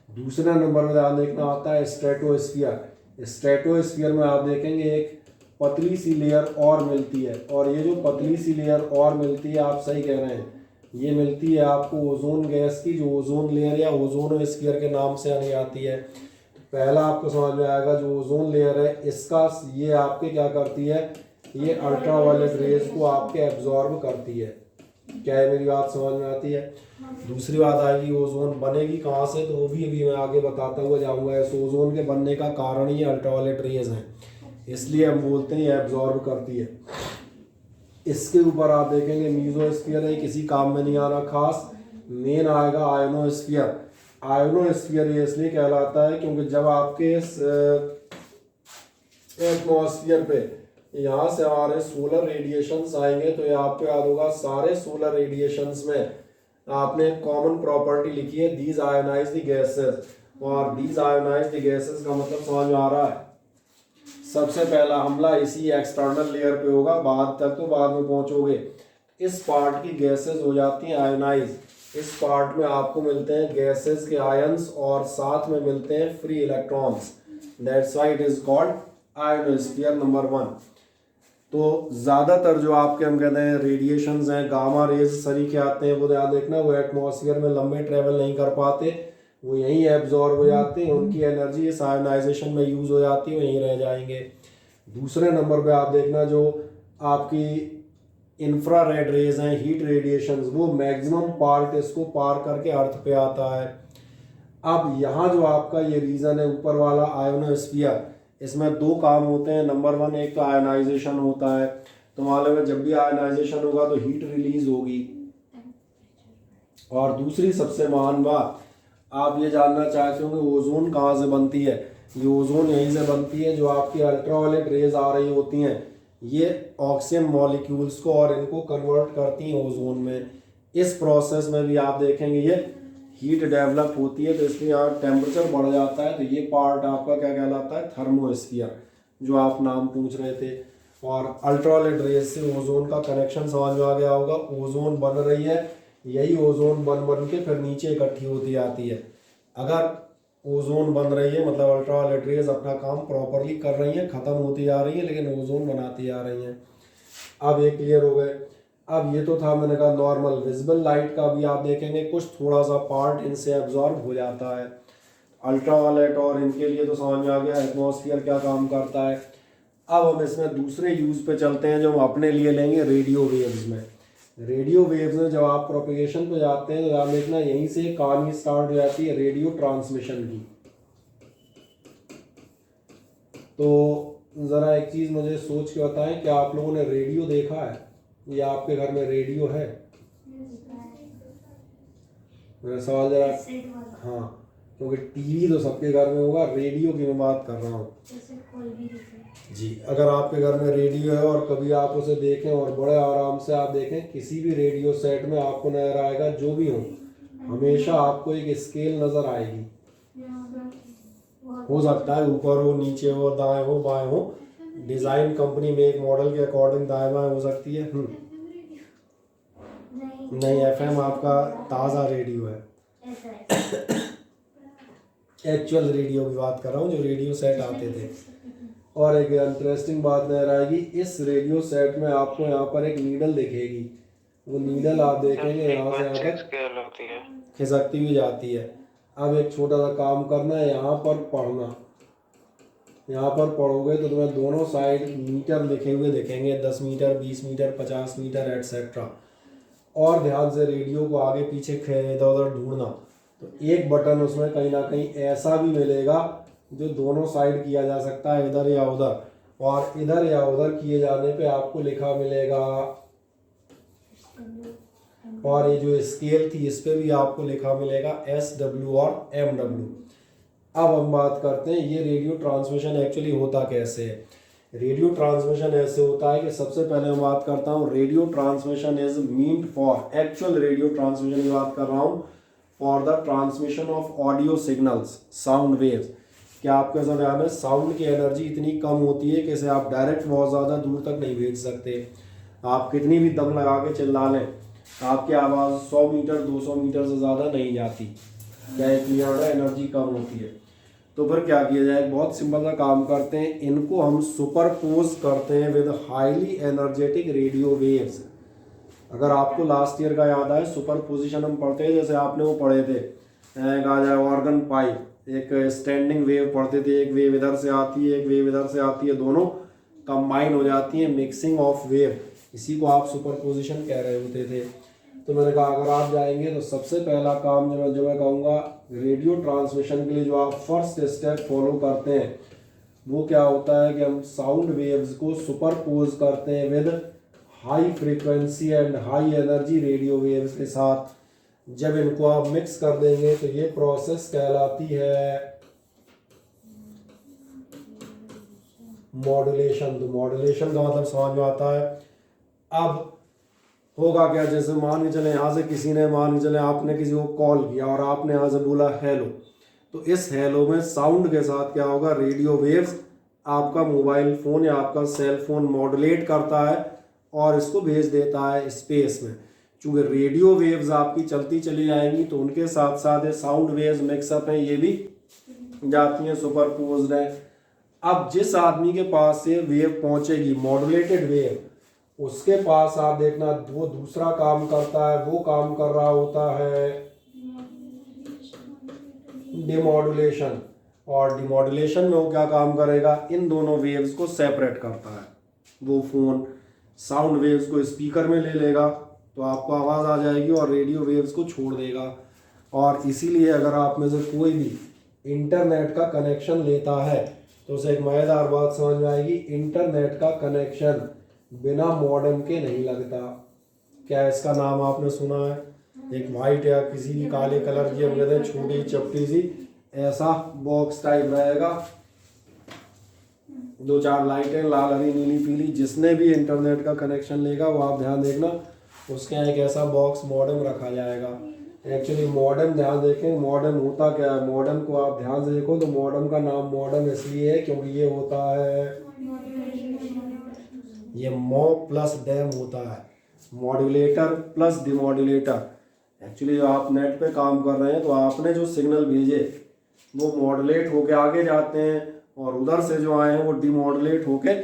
दूसरा नंबर में ध्यान देखना आता है स्ट्रेटोस्फियर। स्ट्रेटोस्फियर में आप देखेंगे एक पतली सी लेयर और मिलती है, और ये जो पतली सी लेयर और मिलती है, आप सही कह रहे हैं, ये मिलती है आपको ओजोन गैस की, जो ओजोन लेयर या ओजोनोस्फीयर के नाम से आने आती है। तो पहला आपको समझ में आएगा जो ओजोन लेयर है इसका, ये आपके क्या करती है, ये अल्ट्रावायलेट रेज को आपके एब्जॉर्ब करती है। क्या है, मेरी बात समझ में आती है? दूसरी बात आएगी ओजोन बनेगी कहाँ से, तो वो भी अभी मैं आगे बताता हुआ जाऊंगा। इस ओजोन के बनने का कारण ही अल्ट्रावायलेट रेज है, इसलिए हम बोलते हैं ये एब्जॉर्ब करती है। इसके ऊपर आप देखेंगे मीजोस्फीयर है, किसी काम में नहीं आ रहा खास। मेन आएगा आयोनोस्फीयर। आयोनोस्फीयर ये इसलिए कहलाता है क्योंकि जब आपके एटमॉस्फेयर पे यहाँ से हमारे सोलर रेडिएशंस आएंगे, तो ये आपको याद होगा सारे सोलर रेडिएशंस में आपने कॉमन प्रॉपर्टी लिखी है, दीज आयोनाइज द गैसेस। और दीज आयोनाइज द गैसेस का मतलब समझ में आ रहा है, सबसे पहला हमला इसी एक्सटर्नल लेयर पे होगा, बाद तक तो बाद में पहुंचोगे। इस पार्ट की गैसेस हो जाती हैं आयोनाइज। इस पार्ट में आपको मिलते हैं गैसेस के आयंस और साथ में मिलते हैं free electrons. That's why it is called ionosphere number 1। तो ज़्यादातर जो आपके हम कहते हैं रेडिएशंस हैं, गामा रेज सरीखे आते हैं, वो ध्यान देखना, वो एटमॉस्फेयर में लंबे ट्रेवल नहीं कर पाते, वो यहीं एब्जॉर्ब हो जाते हैं, उनकी एनर्जी इस आयोनाइजेशन में यूज़ हो जाती है, वहीं रह जाएंगे। दूसरे नंबर पे आप देखना जो आपकी इंफ्रारेड रेज हैं, हीट रेडिएशंस, वो मैक्सिमम पार्ट इसको पार करके अर्थ पे आता है। अब यहाँ जो आपका ये रीज़न है ऊपर वाला आयोनोस्फीयर, इसमें 2 काम होते हैं। नंबर 1 एक तो आयोनाइजेशन होता है, तो मालूम है जब भी आयोनाइजेशन होगा तो हीट रिलीज होगी। और दूसरी सबसे महान बात आप ये जानना चाहते हो कि ओजोन कहाँ से बनती है। ये ओजोन यहीं से बनती है, जो आपकी अल्ट्रावायलेट रेज आ रही होती हैं, ये ऑक्सीजन मॉलिक्यूल्स को और इनको कन्वर्ट करती हैं ओजोन में। इस प्रोसेस में भी आप देखेंगे ये हीट डेवलप होती है, तो इसलिए यहाँ टेम्परेचर बढ़ जाता है। तो ये पार्ट आपका क्या कहलाता है, थर्मोस्फीयर, जो आप नाम पूछ रहे थे। और अल्ट्रावायलेट रेज से ओजोन का कनेक्शन समझ में आ गया होगा। ओजोन बन रही है, यही ओजोन बन के फिर नीचे इकट्ठी होती आती है। अगर ओजोन बन रही है मतलब अल्ट्रावायलेट रेज अपना काम प्रॉपरली कर रही हैं, ख़त्म होती जा रही है, लेकिन ओजोन बनाती आ रही हैं। अब ये क्लियर हो गए। अब ये तो था मैंने कहा नॉर्मल। विजिबल लाइट का भी आप देखेंगे कुछ थोड़ा सा पार्ट इनसे एब्जॉर्ब हो जाता है। अल्ट्रावायलेट और इनके लिए तो समझ में आ गया एटमॉस्फेयर क्या काम करता है। अब हम इसमें दूसरे यूज़ पे चलते हैं जो हम अपने लिए लेंगे रेडियो वेव्स में। रेडियो वेव्स में जब आप प्रोपेगेशन पे जाते हैं तो आप देखना यहीं से कहानी स्टार्ट हो जाती है रेडियो ट्रांसमिशन की। तो ज़रा एक चीज़ मुझे सोच के बताएं, क्या आप लोगों ने रेडियो देखा है या आपके घर में रेडियो है? मेरा सवाल जरा, हाँ, क्योंकि टीवी तो सबके घर में होगा, रेडियो की मैं बात कर रहा हूँ जी। अगर आपके घर में रेडियो है और कभी आप उसे देखें और बड़े आराम से आप देखें, किसी भी रेडियो सेट में आपको नजर आएगा, जो भी हो, हमेशा आपको एक स्केल नज़र आएगी। हो सकता है ऊपर हो, नीचे हो, दाएं हो, बाएं हो, डिज़ाइन कंपनी में एक मॉडल के अकॉर्डिंग दाएं बाएं हो सकती है। नहीं, एफएम आपका ताज़ा रेडियो है। एक्चुअल रेडियो की बात कर रहा हूँ जो रेडियो सेट आते थे। और एक इंटरेस्टिंग बात नजर आएगी, इस रेडियो सेट में आपको यहाँ पर एक नीडल दिखेगी। वो नीडल आप देखेंगे यहाँ से यहाँ तक खिसकती हुई जाती है। अब एक छोटा सा काम करना है, यहाँ पर पढ़ना। यहाँ पर पढ़ोगे तो तुम्हें दोनों साइड मीटर लिखे हुए दिखेंगे, 10 मीटर, 20 मीटर, 50 मीटर एटसेट्रा। और ध्यान से रेडियो को आगे पीछे इधर उधर ढूंढना, तो एक बटन उसमें कहीं ना कहीं ऐसा भी मिलेगा जो दोनों साइड किया जा सकता है, इधर या उधर। और इधर या उधर किए जाने पे आपको लिखा मिलेगा, और ये जो स्केल थी इस पे भी आपको लिखा मिलेगा SW और MW। अब हम बात करते हैं ये रेडियो ट्रांसमिशन एक्चुअली होता कैसे है। रेडियो ट्रांसमिशन ऐसे होता है कि सबसे पहले मैं बात करता हूँ radio transmission is meant for, actual radio transmission की बात कर रहा हूँ, for the transmission of audio signals, sound waves. क्या आपके साथ ध्यान है, साउंड की एनर्जी इतनी कम होती है कि इसे आप डायरेक्ट बहुत ज़्यादा दूर तक नहीं भेज सकते। आप कितनी भी दम लगा के चिल्ला लें, आपकी आवाज़ 100 मीटर 200 मीटर से ज़्यादा नहीं जाती। क्या क्लियर है, एनर्जी कम होती है। तो फिर क्या किया जाए, बहुत सिंपल सा काम करते हैं, इनको हम सुपरपोज करते हैं with highly energetic radio waves. अगर आपको लास्ट ईयर का याद आए, सुपरपोजिशन हम पढ़ते हैं, जैसे आपने वो पढ़े थे कहा जाए ऑर्गन पाइप, एक स्टैंडिंग वेव पढ़ते थे, एक वेव इधर से आती है, एक वेव इधर से आती है, दोनों कंबाइन हो जाती है, मिक्सिंग ऑफ वेव, इसी को आप सुपरपोजिशन कह रहे होते थे। तो मैंने कहा अगर आप जाएंगे तो सबसे पहला काम जो मैं कहूँगा, रेडियो ट्रांसमिशन के लिए जो आप फर्स्ट स्टेप फॉलो करते हैं वो क्या होता है कि हम साउंड वेव्स को सुपरपोज करते हैं with high frequency and high energy radio waves के साथ। जब इनको आप मिक्स कर देंगे तो ये प्रोसेस कहलाती है मॉड्यूलेशन। तो मॉड्यूलेशन का मतलब समझ में आता है। अब होगा क्या, जैसे मान के चले यहाँ से किसी ने, मान के चले आपने किसी को कॉल किया और आपने यहाँ से बोला हेलो, तो इस हेलो में साउंड के साथ क्या होगा, रेडियो वेव्स आपका मोबाइल फ़ोन या आपका सेल फोन मॉड्यूलेट करता है और इसको भेज देता है स्पेस में। चूँकि रेडियो वेव्स आपकी चलती चली जाएंगी तो उनके साथ साथ ये साउंड वेव्स मिक्सअप हैं, ये भी जाती हैं, सुपरपोज्ड हैं। अब जिस आदमी के पास से वेव पहुँचेगी मॉड्यूलेटेड वेव, उसके पास आप देखना वो दूसरा काम करता है, वो काम कर रहा होता है डिमॉड्यूलेशन। और डिमॉड्यूलेशन में वो क्या काम करेगा, इन दोनों वेव्स को सेपरेट करता है। वो फ़ोन साउंड वेव्स को स्पीकर में ले लेगा तो आपको आवाज़ आ जाएगी और रेडियो वेव्स को छोड़ देगा। और इसीलिए अगर आप में से कोई भी इंटरनेट का कनेक्शन लेता है तो उसे एक मज़ेदार बात समझ में आएगी, इंटरनेट का कनेक्शन बिना मॉडेम के नहीं लगता। क्या इसका नाम आपने सुना है, एक वाइट या किसी भी काले कलर की हम कहते हैं छोटी चपटी सी ऐसा बॉक्स टाइप रहेगा, 2-4 लाइटें लाल हरी नीली पीली, जिसने भी इंटरनेट का कनेक्शन लेगा वो आप ध्यान देखना उसके यहाँ एक ऐसा बॉक्स मॉडेम रखा जाएगा। एक्चुअली मॉडेम ध्यान देखें, मॉडेम होता क्या है, मॉडेम को आप ध्यान से देखो तो मॉडेम का नाम मॉडेम इसलिए है क्योंकि ये होता है, ये मॉ प्लस डेम होता है, मॉड्यूलेटर प्लस डिमॉड्यूलेटर। एक्चुअली जो आप नेट पे काम कर रहे हैं तो आपने जो सिग्नल भेजे वो मॉड्यूलेट होके आगे जाते हैं और उधर से जो आए हैं वो डिमॉड्यूलेट होके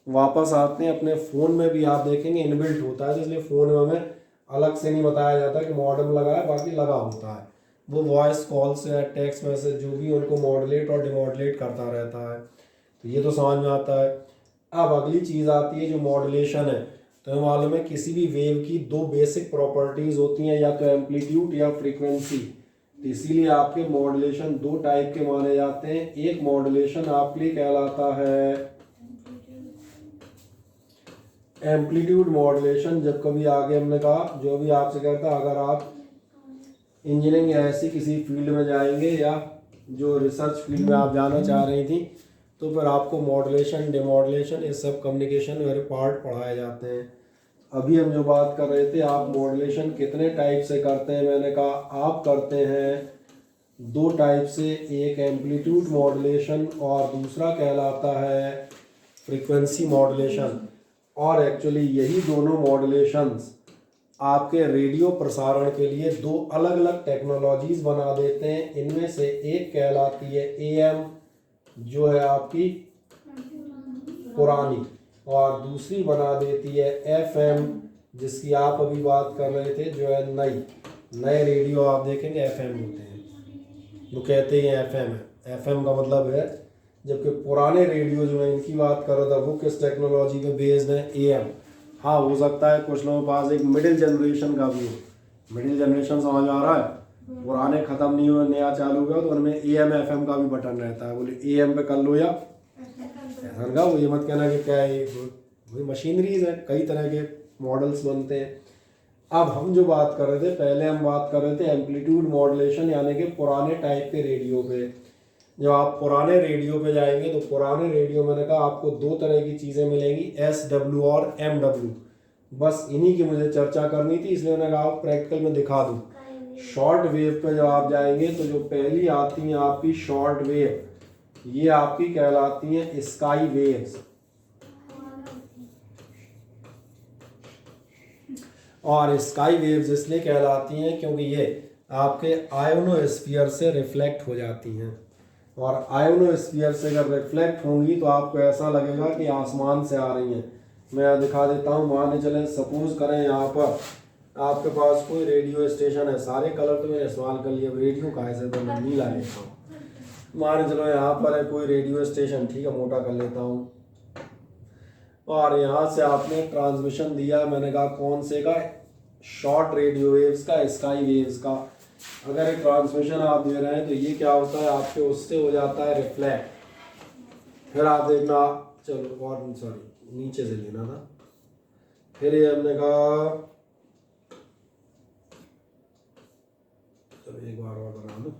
वापस आते हैं। अपने फ़ोन में भी आप देखेंगे इनबिल्ट होता है, इसलिए फ़ोन में हमें अलग से नहीं बताया जाता कि मॉडेम लगा है, बाकी लगा होता है। वो वॉइस कॉल से या टेक्स्ट मैसेज जो भी उनको मॉडुलेट और डिमॉडुलेट करता रहता है। तो ये तो समझ में आता है। अब अगली चीज़ आती है जो मॉड्यूलेशन है। तो हमें मालूम है किसी भी वेव की दो बेसिक प्रॉपर्टीज होती हैं, या तो एम्पलीट्यूड या फ्रीक्वेंसी। तो इसीलिए आपके मॉड्यूलेशन दो टाइप के माने जाते हैं। एक मॉड्यूलेशन आपके लिए कहलाता है एम्पलीट्यूड मॉड्यूलेशन। जब कभी आगे हमने कहा जो भी आपसे कहता, अगर आप इंजीनियरिंग या ऐसी किसी फील्ड में जाएंगे या जो रिसर्च फील्ड में आप जाना चाह रही थी, तो फिर आपको मॉड्यूलेशन, डिमॉड्यूलेशन, ये सब कम्युनिकेशन मेरे पार्ट पढ़ाए जाते हैं। अभी हम जो बात कर रहे थे, आप मॉड्यूलेशन कितने टाइप से करते हैं, मैंने कहा आप करते हैं दो टाइप से, एक एम्पलीट्यूड मॉड्यूलेशन और दूसरा कहलाता है फ्रीक्वेंसी मॉड्यूलेशन। और एक्चुअली यही दोनों मॉड्यूलेशंस आपके रेडियो प्रसारण के लिए दो अलग अलग टेक्नोलॉजीज बना देते हैं। इनमें से एक कहलाती है एएम, जो है आपकी पुरानी, और दूसरी बना देती है एफएम, जिसकी आप अभी बात कर रहे थे, जो है नई। नए रेडियो आप देखेंगे एफएम होते हैं, वो कहते हैं एफएम है। एफएम का मतलब है, जबकि पुराने रेडियो जो है इनकी बात कर रहा था, वो किस टेक्नोलॉजी पे बेस्ड है, एएम। हाँ, हो सकता है कुछ लोगों के पास एक मिडिल जनरेशन का भी हो। मिडिल जनरेशन समझ आ रहा है, पुराने ख़त्म नहीं हुए, नया चालू हुआ, तो उनमें एएम एफएम का भी बटन रहता है। बोले एएम पे कर लो या एफएम का। वो ये मत कहना कि क्या है, वही मशीनरीज है, कई तरह के मॉडल्स बनते हैं। अब हम जो बात कर रहे थे, पहले हम बात कर रहे थे एम्पलीट्यूड मॉड्यूलेशन, यानी कि पुराने टाइप के रेडियो पे। जब आप पुराने रेडियो पे जाएंगे तो पुराने रेडियो मैंने कहा आपको दो तरह की चीज़ें मिलेंगी, SW और MW। बस इन्हीं की मुझे चर्चा करनी थी, इसलिए मैंने कहा आप प्रैक्टिकल में दिखा दूँ। शॉर्ट वेव पे जब आप जाएंगे तो जो पहली आती हैं आपकी शॉर्ट वेव, ये आपकी कहलाती हैं स्काई वेव्स। और स्काई वेव्स इसलिए कहलाती हैं क्योंकि ये आपके आयोनोस्फीयर से रिफ्लेक्ट हो जाती हैं। और आयोनोस्फीयर से अगर रिफ्लेक्ट होंगी तो आपको ऐसा लगेगा कि आसमान से आ रही हैं। मैं दिखा देता हूँ। मान के चलें, सपोज करें यहाँ पर आपके पास कोई रेडियो स्टेशन है। सारे कलर तो मैंने इस्तेमाल कर लिया, रेडियो का ऐसे तो मैं नीला लेता हूँ। मान के चलो यहाँ पर है कोई रेडियो स्टेशन, ठीक है, मोटा कर लेता हूँ। और यहाँ से आपने ट्रांसमिशन दिया, मैंने कहा कौन से का, शॉर्ट रेडियो वेव्स का, स्काई वेव्स का। अगर एक ट्रांसमिशन आप दे रहे हैं तो ये क्या होता है, आपके उससे हो जाता है रिफ्लेक्ट। फिर आप देखना, चलो और सॉरी नीचे से लेना था। फिर ये हमने कहा, चलो एक बार और बना दो।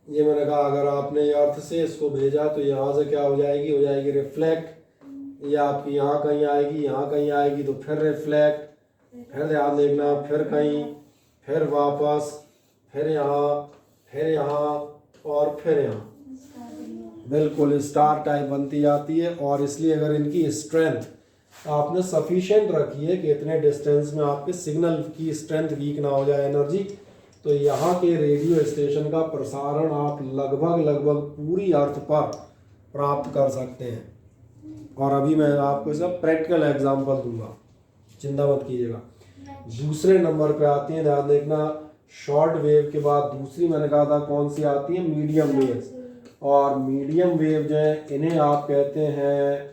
ये मैंने कहा अगर आपने अर्थ से इसको भेजा तो यहाँ से क्या हो जाएगी रिफ्लेक्ट। ये आपकी यहाँ कहीं आएगी, यहाँ कहीं आएगी, तो फिर रिफ्लेक्ट, फिर ध्यान देखना, फिर कहीं, फिर वापस, फिर यहाँ और फिर यहाँ। बिल्कुल स्टार टाइप बनती जाती है। और इसलिए अगर इनकी स्ट्रेंथ आपने सफिशिएंट रखी है कि इतने डिस्टेंस में आपके सिग्नल की स्ट्रेंथ वीक ना हो जाए एनर्जी, तो यहाँ के रेडियो स्टेशन का प्रसारण आप लगभग पूरी अर्थ पर प्राप्त कर सकते हैं। और अभी मैं आपको इसका प्रैक्टिकल एग्जांपल दूंगा, चिंता मत कीजिएगा। दूसरे नंबर पे आती है, ध्यान देखना, शॉर्ट वेव के बाद दूसरी मैंने कहा था कौन सी आती है, मीडियम वेव्स। और मीडियम वेव जो है इन्हें आप कहते हैं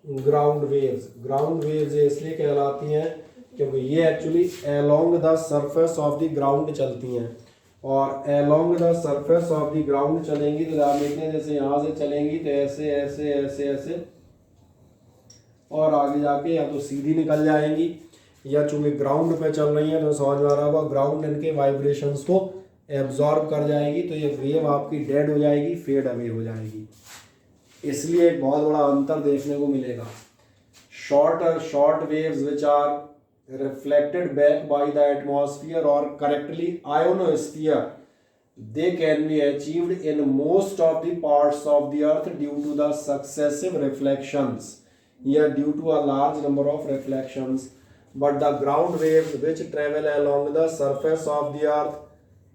ग्राउंड वेव्स। ग्राउंड वेव्स इसलिए कहलाती हैं क्योंकि ये actually along the surface of the ground चलती हैं। और along the surface of the ground चलेंगी तो आप देखते हैं जैसे यहाँ से चलेंगी तो ऐसे ऐसे ऐसे ऐसे, और आगे जाके या तो सीधी निकल जाएंगी, या चूंकि ग्राउंड पे चल रही है तो समझ में आ रहा होगा ग्राउंड इनके वाइब्रेशंस को एब्जॉर्ब कर जाएगी, तो ये वेव आपकी डेड हो जाएगी, फेड अवे हो जाएगी। इसलिए एक बहुत बड़ा अंतर देखने को मिलेगा। Short waves which are reflected back by the atmosphere or correctly ionosphere, they can be achieved in most of the parts of the earth due to the successive reflections, due to a large number of reflections. But the ground waves which travel along the surface of the earth,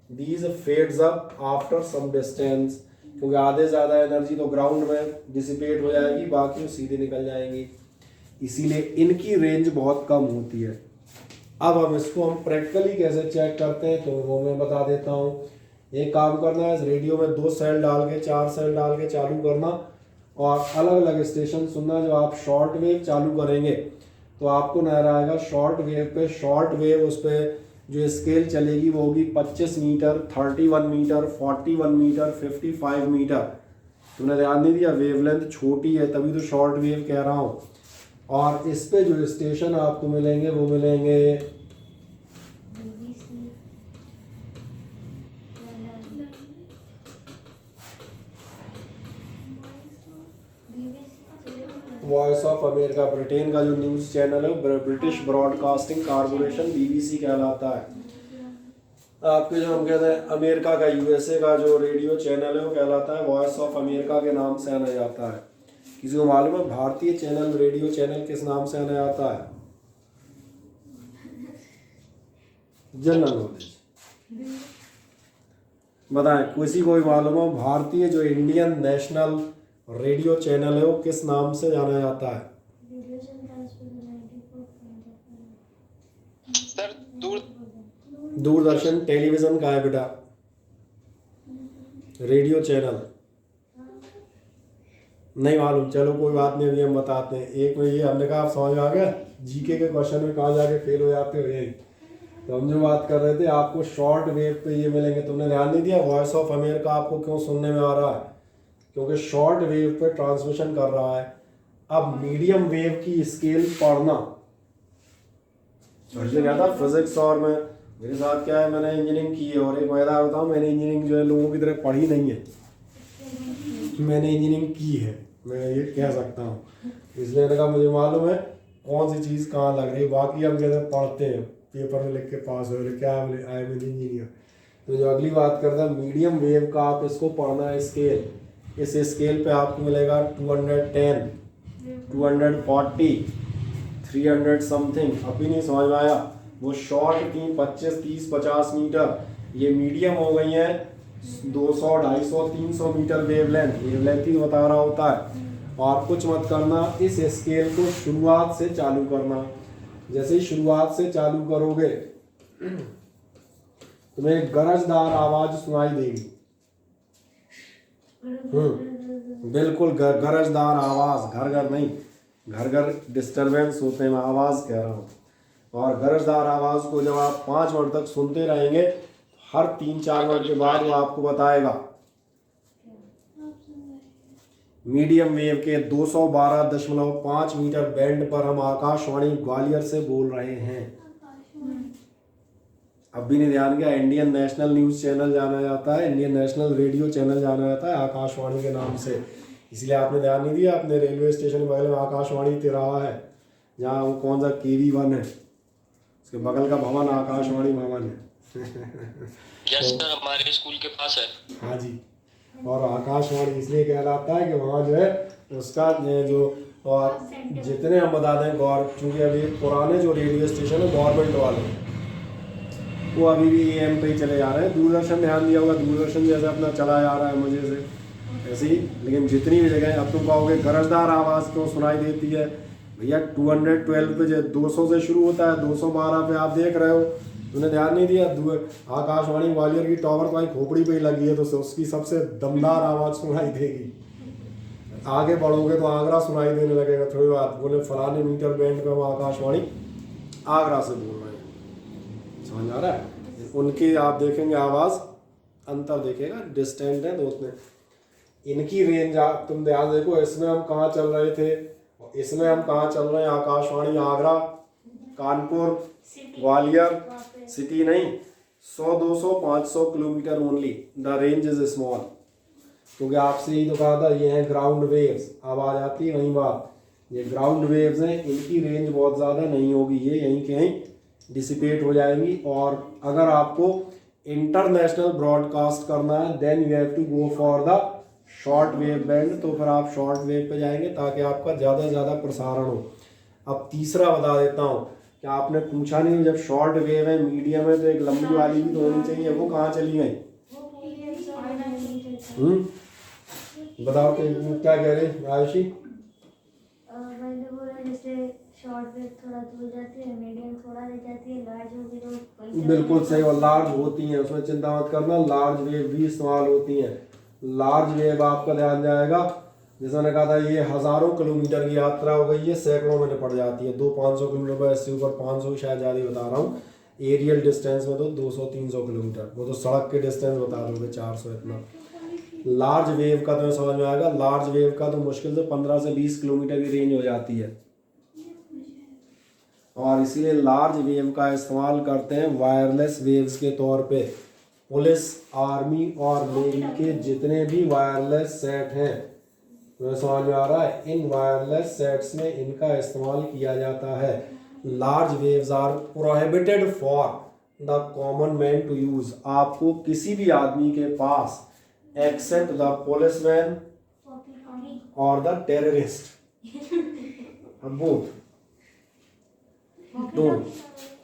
these fades up after some distance, क्योंकि आधे ज़्यादा एनर्जी तो ग्राउंड में डिसिपेट हो जाएगी, बाकी वो सीधे निकल जाएंगी। इसीलिए इनकी रेंज बहुत कम होती है। अब हम इसको हम प्रैक्टिकली कैसे चेक करते हैं तो वो मैं बता देता हूँ। एक काम करना है, इस रेडियो में 2 सेल डाल के 4 सेल डाल के चालू करना और अलग अलग स्टेशन सुनना। जब आप शॉर्ट वेव चालू करेंगे तो आपको नजर आएगा शॉर्ट वेव पे, शॉर्ट वेव उस पर जो स्केल चलेगी वो होगी 25 मीटर, 31 मीटर, 41 मीटर, 55 मीटर। तुमने ध्यान नहीं दिया, वेवलेंथ छोटी है तभी तो शॉर्ट वेव कह रहा हूँ। और इस पे जो स्टेशन आपको मिलेंगे वो मिलेंगे BBC, voice of America, Britain का जो न्यूज़ चैनल है, ब्रिटिश ब्रॉडकास्टिंग कॉरपोरेशन बीबीसी कहलाता है। आपके जो हम कहते हैं अमेरिका का, यूएसए का जो रेडियो चैनल है वो कहलाता है वॉइस ऑफ अमेरिका के नाम से आना जाता है। किसी को मालूम है भारतीय चैनल, रेडियो चैनल किस नाम से आना जाता है? जनरल नॉलेज बताएं, किसी को भी मालूम हो भारतीय जो इंडियन नेशनल रेडियो चैनल है वो किस नाम से जाना जाता है? सर दूरदर्शन टेलीविजन का है बेटा, रेडियो चैनल नहीं मालूम। चलो कोई बात नहीं, अभी हम बताते हैं। एक में ये हमने कहा आप समझ आ गया, जीके के क्वेश्चन में कहाँ जाके फेल हो जाते हो यही। तो हम जो बात कर रहे थे आपको शॉर्ट वेव पे ये मिलेंगे। तुमने ध्यान नहीं दिया वॉइस ऑफ अमेरिका आपको क्यों सुनने में आ रहा है? क्योंकि शॉर्ट वेव पे ट्रांसमिशन कर रहा है। अब मीडियम वेव की स्केल पढ़ना, समझे क्या था फिजिक्स। और मैं मेरे साथ क्या है, मैंने इंजीनियरिंग की है और एक मैं बताऊँ मैंने इंजीनियरिंग जो है लोगों की तरह पढ़ी नहीं है, मैंने इंजीनियरिंग की है, मैं ये कह सकता हूँ। इसलिए मैंने कहा मुझे मालूम है कौन सी चीज़ कहाँ लग रही है। बाकी हम कहते हैं पढ़ते हैं, पेपर में लिख के पास हो रहे, क्या आई एम इंजीनियर। तो जो अगली बात करता है मीडियम वेव का, आप इसको पढ़ना है स्केल। इस स्केल पे आपको मिलेगा 210, 240, 300 समथिंग। अभी नहीं समझ में आया? वो शॉर्ट थी 25, 30, 50 मीटर, ये मीडियम हो गई है 200, 250, 300 मीटर वेवलेंथ। वेवलेंथ ही बता रहा होता है। और कुछ मत करना, इस स्केल को शुरुआत से चालू करना। जैसे ही शुरुआत से चालू करोगे तुम्हें एक गरजदार आवाज सुनाई देगी। बिल्कुल गरजदार आवाज, घर घर नहीं, घर घर डिस्टरबेंस होते हैं, मैं आवाज कह रहा हूँ। और गरजदार आवाज को जब आप 5 मिनट तक सुनते रहेंगे, हर 3-4 मिनट के बाद वो आपको बताएगा। मीडियम वेव के 212.5 मीटर बैंड पर हम आकाशवाणी ग्वालियर से बोल रहे हैं। अब भी नहीं ध्यान गया, इंडियन नेशनल न्यूज़ चैनल जाना जाता है, इंडियन नेशनल रेडियो चैनल जाना जाता है आकाशवाणी के नाम से। इसलिए आपने ध्यान नहीं दिया, अपने रेलवे स्टेशन के बगल में आकाशवाणी तिराहा है, जहाँ वो कौन सा KV1 है, उसके बगल का भवन आकाशवाणी भवन है। यस सर, हमारे स्कूल के पास है। हाँ जी। और आकाशवाणी इसलिए कहलाता है कि वहाँ जो है उसका जो, और जितने हम बता दें चूँकि अभी पुराने जो रेडियो स्टेशन है गवर्नमेंट वाले, वो अभी भी AM पे ही चले जा रहे हैं। दूरदर्शन ध्यान दिया होगा, दूरदर्शन जैसे अपना चला जा रहा है मुझे से ऐसे ही। लेकिन जितनी भी जगह अब तुम कहोगे गरजदार आवाज़ क्यों सुनाई देती है, भैया 212 पे 200 से शुरू होता है, 212 पे आप देख रहे हो। तूने ध्यान नहीं दिया, आकाशवाणी ग्वालियर की टॉवर तुम्हारी खोपड़ी पे ही लगी है, तो उसकी सबसे दमदार आवाज़ सुनाई देगी। आगे बढ़ोगे तो आगरा सुनाई देने लगेगा। थोड़ी बात बोले फलाने मीटर बैंड पे हम आकाशवाणी आगरा से बोल रहे हैं, समझ आ रहा है? उनकी आप देखेंगे आवाज़ अंतर देखेगा, डिस्टेंट है दोस्त ने। इनकी रेंज आप तुम ध्यान देखो, इसमें हम कहाँ चल रहे थे, इसमें हम कहाँ चल रहे हैं, आकाशवाणी आगरा, कानपुर, ग्वालियर सिटी नहीं, 100, 200, 500 kilometre only. The range is small. क्योंकि आपसे ही तो कहा था ये है ग्राउंड वेव्स, आवाज़ आती है वहीं बात, ये ग्राउंड वेव्स हैं, इनकी रेंज बहुत ज़्यादा नहीं होगी, ये यहीं कहीं डिसिपेट हो जाएंगी। और अगर आपको इंटरनेशनल ब्रॉडकास्ट करना है then you have to go for the short wave band, तो फिर आप शॉर्ट वेव पे जाएंगे ताकि आपका ज़्यादा से ज़्यादा प्रसारण हो। अब तीसरा बता देता हूँ कि आपने पूछा नहीं, जब शॉर्ट वेव है मीडियम है तो एक लंबी वाली भी तो होनी चाहिए, वो कहाँ चली गई? बताओ क्या कह रहे आयुषी? मैंने बोला जैसे शॉर्ट वेव थोड़ा दूर जाती है, मीडियम थोड़ा रह जाती है, लार्ज होगी तो वही बिल्कुल सही। और लार्ज होती हैं, उसमें चिंता मत करना, लार्ज वेव भी इस्तेमाल होती हैं। लार्ज वेव आपका ध्यान जाएगा, जैसा मैंने कहा था, ये हज़ारों किलोमीटर की यात्रा हो गई है, सैकड़ों में निपट जाती है। 200-500 किलोमीटर, इससे ऊपर 500 शायद ज़्यादा ही बता रहा हूँ। एरियल डिस्टेंस में तो 200-300 किलोमीटर, वो तो सड़क के डिस्टेंस बता दोगे 400 इतना। लार्ज वेव का तो समझ में आएगा, लार्ज वेव का तो मुश्किल से 15 से 20 किलोमीटर की रेंज हो जाती है। और इसीलिए लार्ज वेव का इस्तेमाल करते हैं वायरलेस वेव्स के तौर पे। पुलिस, आर्मी और नेवी के जितने भी वायरलेस सेट हैं, तो समझ में आ रहा है, इन वायरलेस सेट्स में इनका इस्तेमाल किया जाता है। Large waves are prohibited for the common man to use. आपको किसी भी आदमी के पास, एक्सेप्ट द पुलिसमैन और द टेररिस्ट, बोथ दो,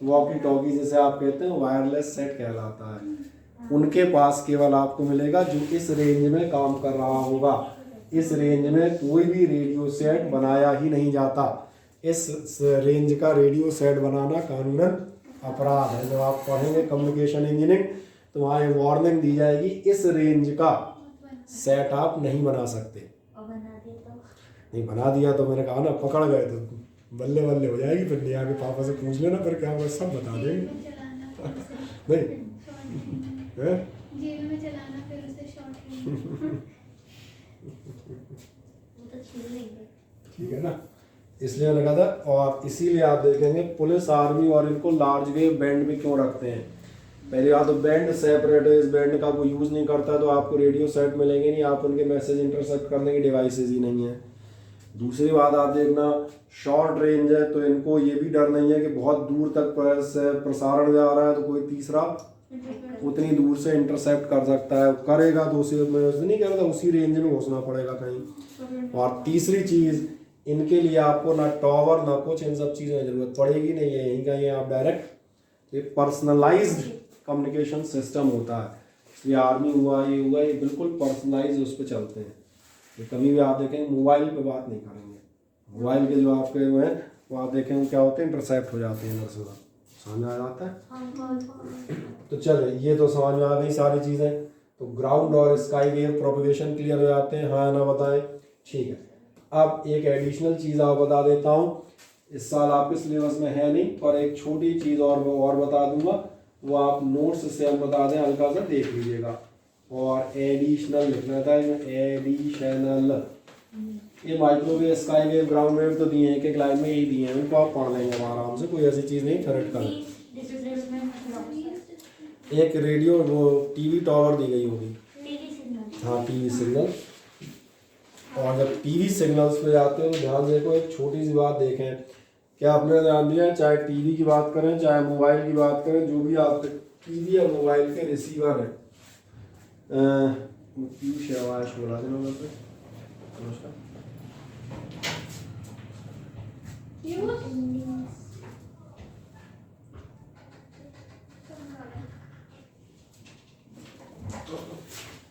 वॉकी टॉकी जिसे आप कहते हैं, वायरलेस सेट कहलाता है। उनके पास केवल आपको मिलेगा जो इस रेंज में काम कर रहा होगा। इस रेंज में कोई भी रेडियो सेट बनाया ही नहीं जाता। इस रेंज का रेडियो सेट बनाना कानूनन अपराध है। जब आप पढ़ेंगे कम्युनिकेशन इंजीनियरिंग तो वहाँ ये वार्निंग दी जाएगी, इस रेंज का सेट आप नहीं बना सकते। और बना दिया तो नहीं बना दिया तो मैंने कहा ना, पकड़ गए तो बल्ले बल्ले हो जाएगी। फिर लिया के पापा से पूछ लेना, फिर क्या होगा सब बता देंगे। नहीं हैं? जेल में चलाना, फिर उसे शॉर्ट वो तो छीन लेंगे। ठीक है ना, इसलिए मैंने कहा था। और इसीलिए आप देखेंगे पुलिस, आर्मी और इनको लार्ज वेव बैंड में क्यों रखते हैं। पहली बात तो बैंड सेपरेट है, इस बैंड का कोई यूज़ नहीं करता तो आपको रेडियो सेट मिलेंगे नहीं, आप उनके मैसेज इंटरसेप्ट करने की डिवाइसेज ही नहीं है। दूसरी बात आप देखना, शॉर्ट रेंज है तो इनको ये भी डर नहीं है कि बहुत दूर तक प्रसारण जा रहा है तो कोई तीसरा उतनी दूर से इंटरसेप्ट कर सकता है। करेगा तो उसी में नहीं करेगा, उसी रेंज में घुसना पड़ेगा कहीं। और तीसरी चीज़, इनके लिए आपको ना टावर ना कुछ इन सब चीज़ों की जरूरत पड़ेगी नहीं है। यहीं कहीं आप डायरेक्ट ये पर्सनलाइज्ड कम्युनिकेशन सिस्टम होता है। इसलिए आर्मी हुआ, ये हुआ, ये बिल्कुल पर्सनलाइज उस पर चलते हैं। ये कभी भी आप देखेंगे मोबाइल पे बात नहीं करेंगे। मोबाइल के जो आपके वो हैं वो आप देखेंगे क्या होते हैं, इंटरसेप्ट हो जाते हैं इधर से उधर। समझ में आ जाता है। तो चले, ये तो समझ में आ गई सारी चीज़ें। तो ग्राउंड और स्काई वेव प्रोपगेशन क्लियर हो जाते हैं, हाँ ना बताएं। ठीक है, अब एक एडिशनल चीज़ आप बता देता हूँ, इस साल आपके सिलेबस में है नहीं, पर एक छोटी चीज़ और बता दूंगा, वो आप नोट्स से हम बता दें, हल्का सा देख लीजिएगा। और एडिशनल लिखना था, एडिशनल। ये microwave, sky wave, ground wave तो दिए हैं, एक एक लाइन में यही दिए हैं, इनको आप पढ़ लेंगे आराम से, कोई ऐसी चीज़ नहीं थ्रेट करें। एक रेडियो वो टीवी टावर दी गई होगी, हाँ टीवी सिग्नल। और जब टीवी सिग्नल्स पे जाते हो तो ध्यान देखो, एक छोटी सी बात देखें, क्या आपने ध्यान दिया है, चाहे टीवी की बात करें चाहे मोबाइल की बात करें, जो भी आपके टीवी या मोबाइल के रिसीवर है, पीयूष आवाज बोला देना मुझे, नमस्कार।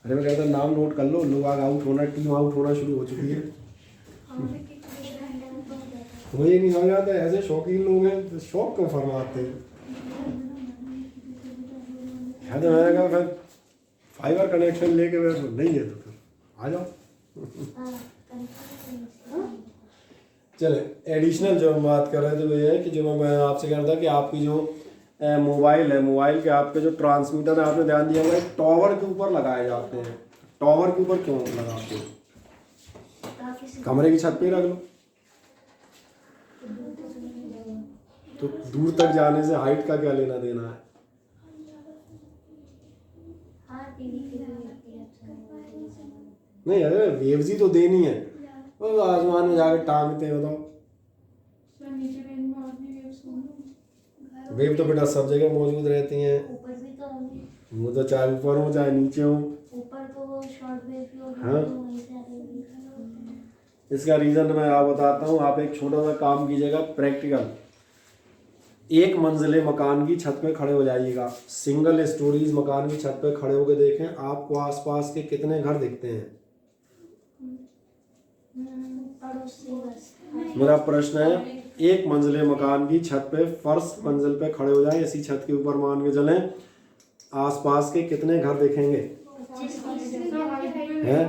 अरे मैं कहता नाम नोट कर लो, लोग आउट होना, टीम आउट होना शुरू हो चुकी है। मुझे नहीं समझ आता, ऐसे शौकीन लोग हैं तो शौक क्यों फरमाते हैं। तो मैंने कहा फिर फाइबर कनेक्शन लेके मैं नहीं है तो फिर आ जाओ। चले, एडिशनल जो हम बात कर रहे थे वो ये है कि जो मैं आपसे कह रहा था कि आपकी जो मोबाइल है, मोबाइल के आपके जो ट्रांसमीटर है, आपने ध्यान दिया होगा टावर के ऊपर लगाए जाते हैं। टावर के ऊपर क्यों लगाते हो? कमरे की छत पे रख लो, तो दूर तक जाने से हाइट का क्या लेना देना है। नहीं अरे वेव्स ही तो देनी है, वो आसमान में जाके टांगते हैं, बताओ। वेव तो बेटा सब जगह मौजूद रहती हैं, ऊपर भी तो होंगी, वो तो चाहे ऊपर हो चाहे नीचे हो। ऊपर तो वो शॉर्ट वेव भी होगी, हाँ। तो वहीं से आएगी। इसका रीज़न मैं आप बताता हूँ। आप एक छोटा सा काम कीजिएगा प्रैक्टिकल, एक मंजिले मकान की छत पे खड़े हो जाइएगा, सिंगल स्टोरीज मकान की छत पे खड़े होकर देखें आपको आसपास के कितने घर दिखते हैं। पड़ोसी बस मेरा प्रश्न है, एक मंजिले मकान की छत पे फर्स्ट मंजिल पे खड़े हो जाएं, इसी छत के ऊपर मान के चलें, आसपास के कितने घर देखेंगे? हैं?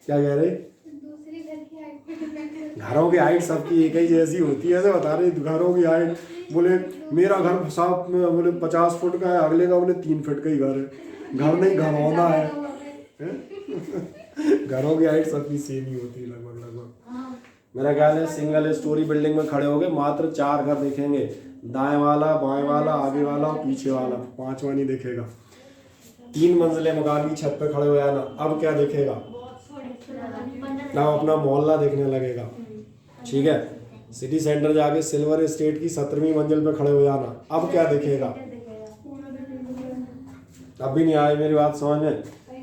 क्या कह रहे? दूसरी घर की हाइट पे डिपेंड घरों की हाइट सबकी एक ही जैसी होती है, ऐसे बता रहे घरों की हाइट। बोले मेरा घर साफ में बोले 50 फुट का है, अगले का बोले 3 फुट का ही घर है। घर नहीं घरौंदा है, हैं? घरों की हाइट सबकी सेम ही होती है लगभग लगभग। मेरा ख्याल है सिंगल स्टोरी बिल्डिंग में खड़े होगे मात्र 4 घर दिखेंगे, दाएं वाला, बाएं वाला, आगे वाला और पीछे वाला, 5वां नहीं दिखेगा। 3 मंजिले मकान की छत पे खड़े हो जाना, अब क्या दिखेगा? अब अपना मोहल्ला देखने लगेगा। ठीक है, सिटी सेंटर जाके सिल्वर स्टेट की 17वीं मंजिल पे खड़े हो जाना, अब क्या दिखेगा? अब भी नहीं आए मेरी बात समझ में?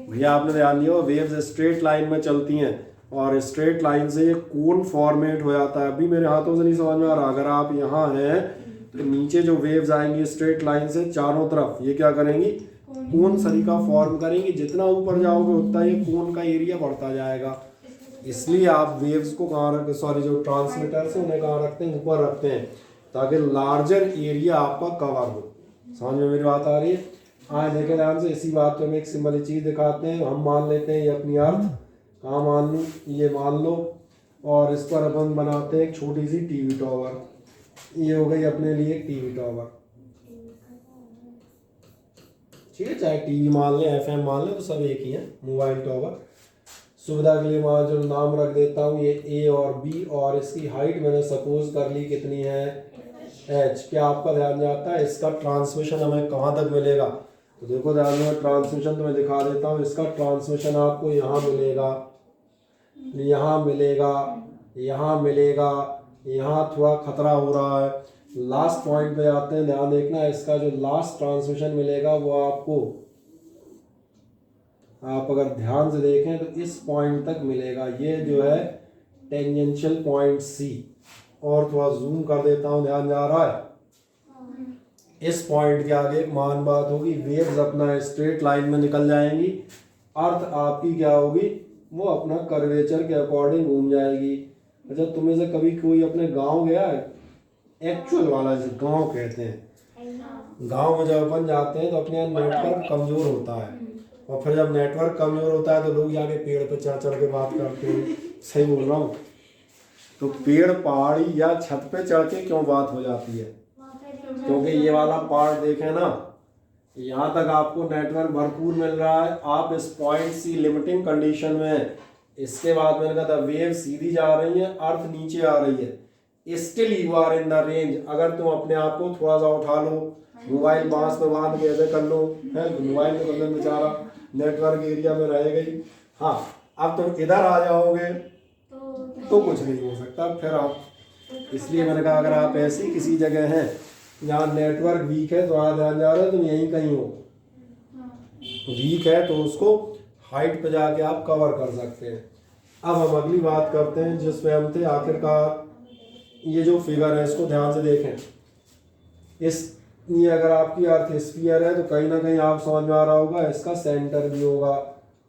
भैया आपने ध्यान दिया, वेव्स स्ट्रेट लाइन में चलती हैं और स्ट्रेट लाइन से ये कोन फॉर्मेट हो जाता है। अभी मेरे हाथों से नहीं समझ में आ रहा, अगर आप यहाँ हैं तो नीचे जो वेव्स आएंगी स्ट्रेट लाइन से चारों तरफ, ये क्या करेंगी? कोन सरीका फॉर्म करेंगी। जितना ऊपर जाओगे उतना ये कोन का एरिया बढ़ता जाएगा। इसलिए आप वेव्स को कहाँ रखते, सॉरी जो ट्रांसमीटर से उन्हें कहाँ रखते हैं? ऊपर रखते हैं, ताकि लार्जर एरिया आपका कवर हो। समझ में मेरी बात आ रही है? हाँ देखें ध्यान से, इसी बात पे हम एक सिंपल चीज़ दिखाते हैं। हम मान लेते हैं ये अपनी अर्थ, कहाँ मान लूँ? ये मान लो, और इस पर अपन बनाते हैं एक छोटी सी टीवी टावर। ये हो गई अपने लिए एक टीवी टावर। ठीक है, चाहे टीवी मान लें, एफएम मान लें, तो सब एक ही है। मोबाइल टावर सुविधा के लिए मैं जो नाम रख देता हूँ ये ए और बी, और इसकी हाइट मैंने सपोज कर ली कितनी है? एच। क्या आपका ध्यान जाता है इसका ट्रांसमिशन हमें कहाँ तक मिलेगा? तो देखो ध्यान में, ट्रांसमिशन तो मैं दिखा देता हूँ। इसका ट्रांसमिशन आपको यहाँ मिलेगा, यहाँ मिलेगा, यहाँ मिलेगा, यहाँ थोड़ा खतरा हो रहा है। लास्ट पॉइंट पे आते हैं, ध्यान देखना, इसका जो लास्ट ट्रांसमिशन मिलेगा वो आपको, आप अगर ध्यान से देखें तो इस पॉइंट तक मिलेगा। ये जो है टेंजेंशियल पॉइंट सी, और थोड़ा जूम कर देता हूँ, ध्यान जा रहा है? इस पॉइंट के आगे एक मान बात होगी, वेव्स अपना स्ट्रेट लाइन में निकल जाएंगी, अर्थ आपकी क्या होगी? वो अपना कर्वेचर के अकॉर्डिंग घूम जाएगी। अच्छा, तुम्हें से कभी कोई अपने गांव गया है? एक्चुअल वाला जो गांव कहते हैं, गांव में जब अपन जाते हैं तो अपने यहाँ नेटवर्क कमजोर होता है, और फिर जब नेटवर्क कमजोर होता है तो लोग जाके पेड़ पे चढ़ चढ़ के बात करते हैं। सही बोल रहा हूँ? तो पेड़, पहाड़ी या छत पे चढ़ के क्यों बात हो जाती है? क्योंकि ये वाला पार्ट देखें ना, यहाँ तक आपको नेटवर्क भरपूर मिल रहा है, आप इस पॉइंट सी लिमिटिंग कंडीशन में है। इसके बाद मैंने कहा था वेव सीधी जा रही है, अर्थ नीचे आ रही है, still you are in the range. अगर तुम अपने आप को थोड़ा सा उठा लो, मोबाइल बांस पे बांध के ऐसे कर लो, है मोबाइल के बंधन बेचारा नेटवर्क एरिया में रहेगा ही। हाँ, अब तुम इधर आ जाओगे तो कुछ नहीं हो सकता फिर आप। इसलिए मैंने कहा अगर आप ऐसी किसी जगह हैं जहाँ नेटवर्क वीक है, तो वहाँ ध्यान जा रहा है तुम यहीं कहीं हो, वीक है तो उसको हाइट पे जाके आप कवर कर सकते हैं। अब हम अगली बात करते हैं जिसमें हम थे आखिरकार। ये जो फिगर है इसको ध्यान से देखें, ये अगर आपकी अर्थ स्फीयर है तो कहीं ना कहीं आप समझ में आ रहा होगा इसका सेंटर भी होगा।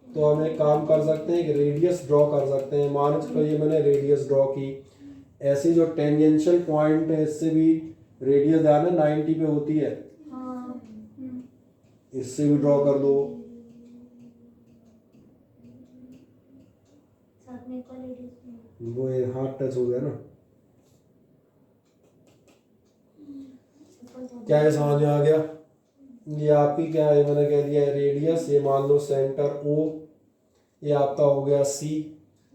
तो हम एक काम कर सकते हैं, एक रेडियस ड्रॉ कर सकते हैं। मान चलो ये मैंने रेडियस ड्रॉ की, ऐसी जो टेंजेंशियल पॉइंट है इससे भी रेडियस ध्यान है 90 पे होती है, इससे भी ड्रॉ कर दो। वो ये हाथ टच हो गया ना, क्या ये समझ में आ गया? ये आपकी क्या है, मैंने कह दिया है रेडियस, ये मान लो सेंटर O, ये आपका हो गया C।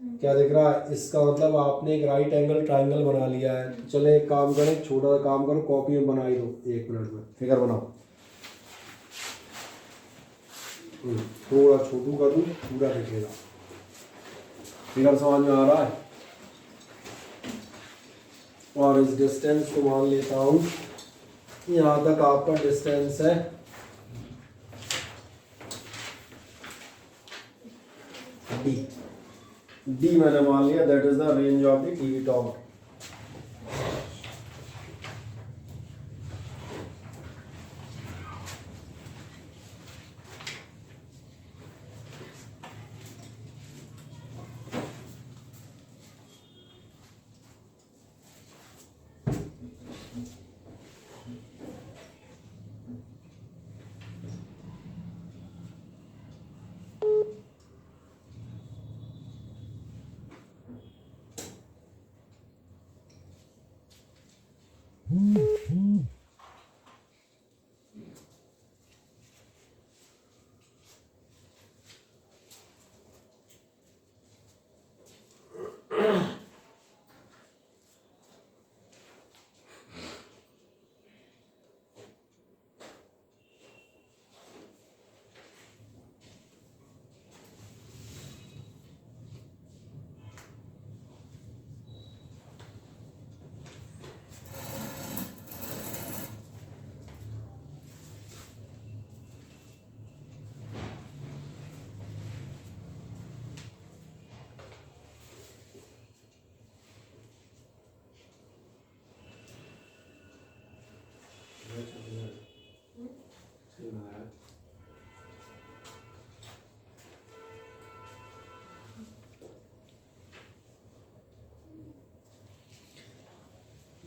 क्या दिख रहा है? इसका मतलब आपने एक राइट एंगल ट्राइंगल बना लिया है। तो चले एक काम करें, छोटा सा काम करो, कॉपी में बना ही दो, 1 मिनट में फिगर बनाओ। थोड़ा छोटू कर दूं, पूरा दिखेगा। फिगर समझ में आ रहा है? और इस डिस्टेंस को मान लेता हूँ, यहाँ तक आपका डिस्टेंस है D मैंने मान लिया, that is the range of the TV tower.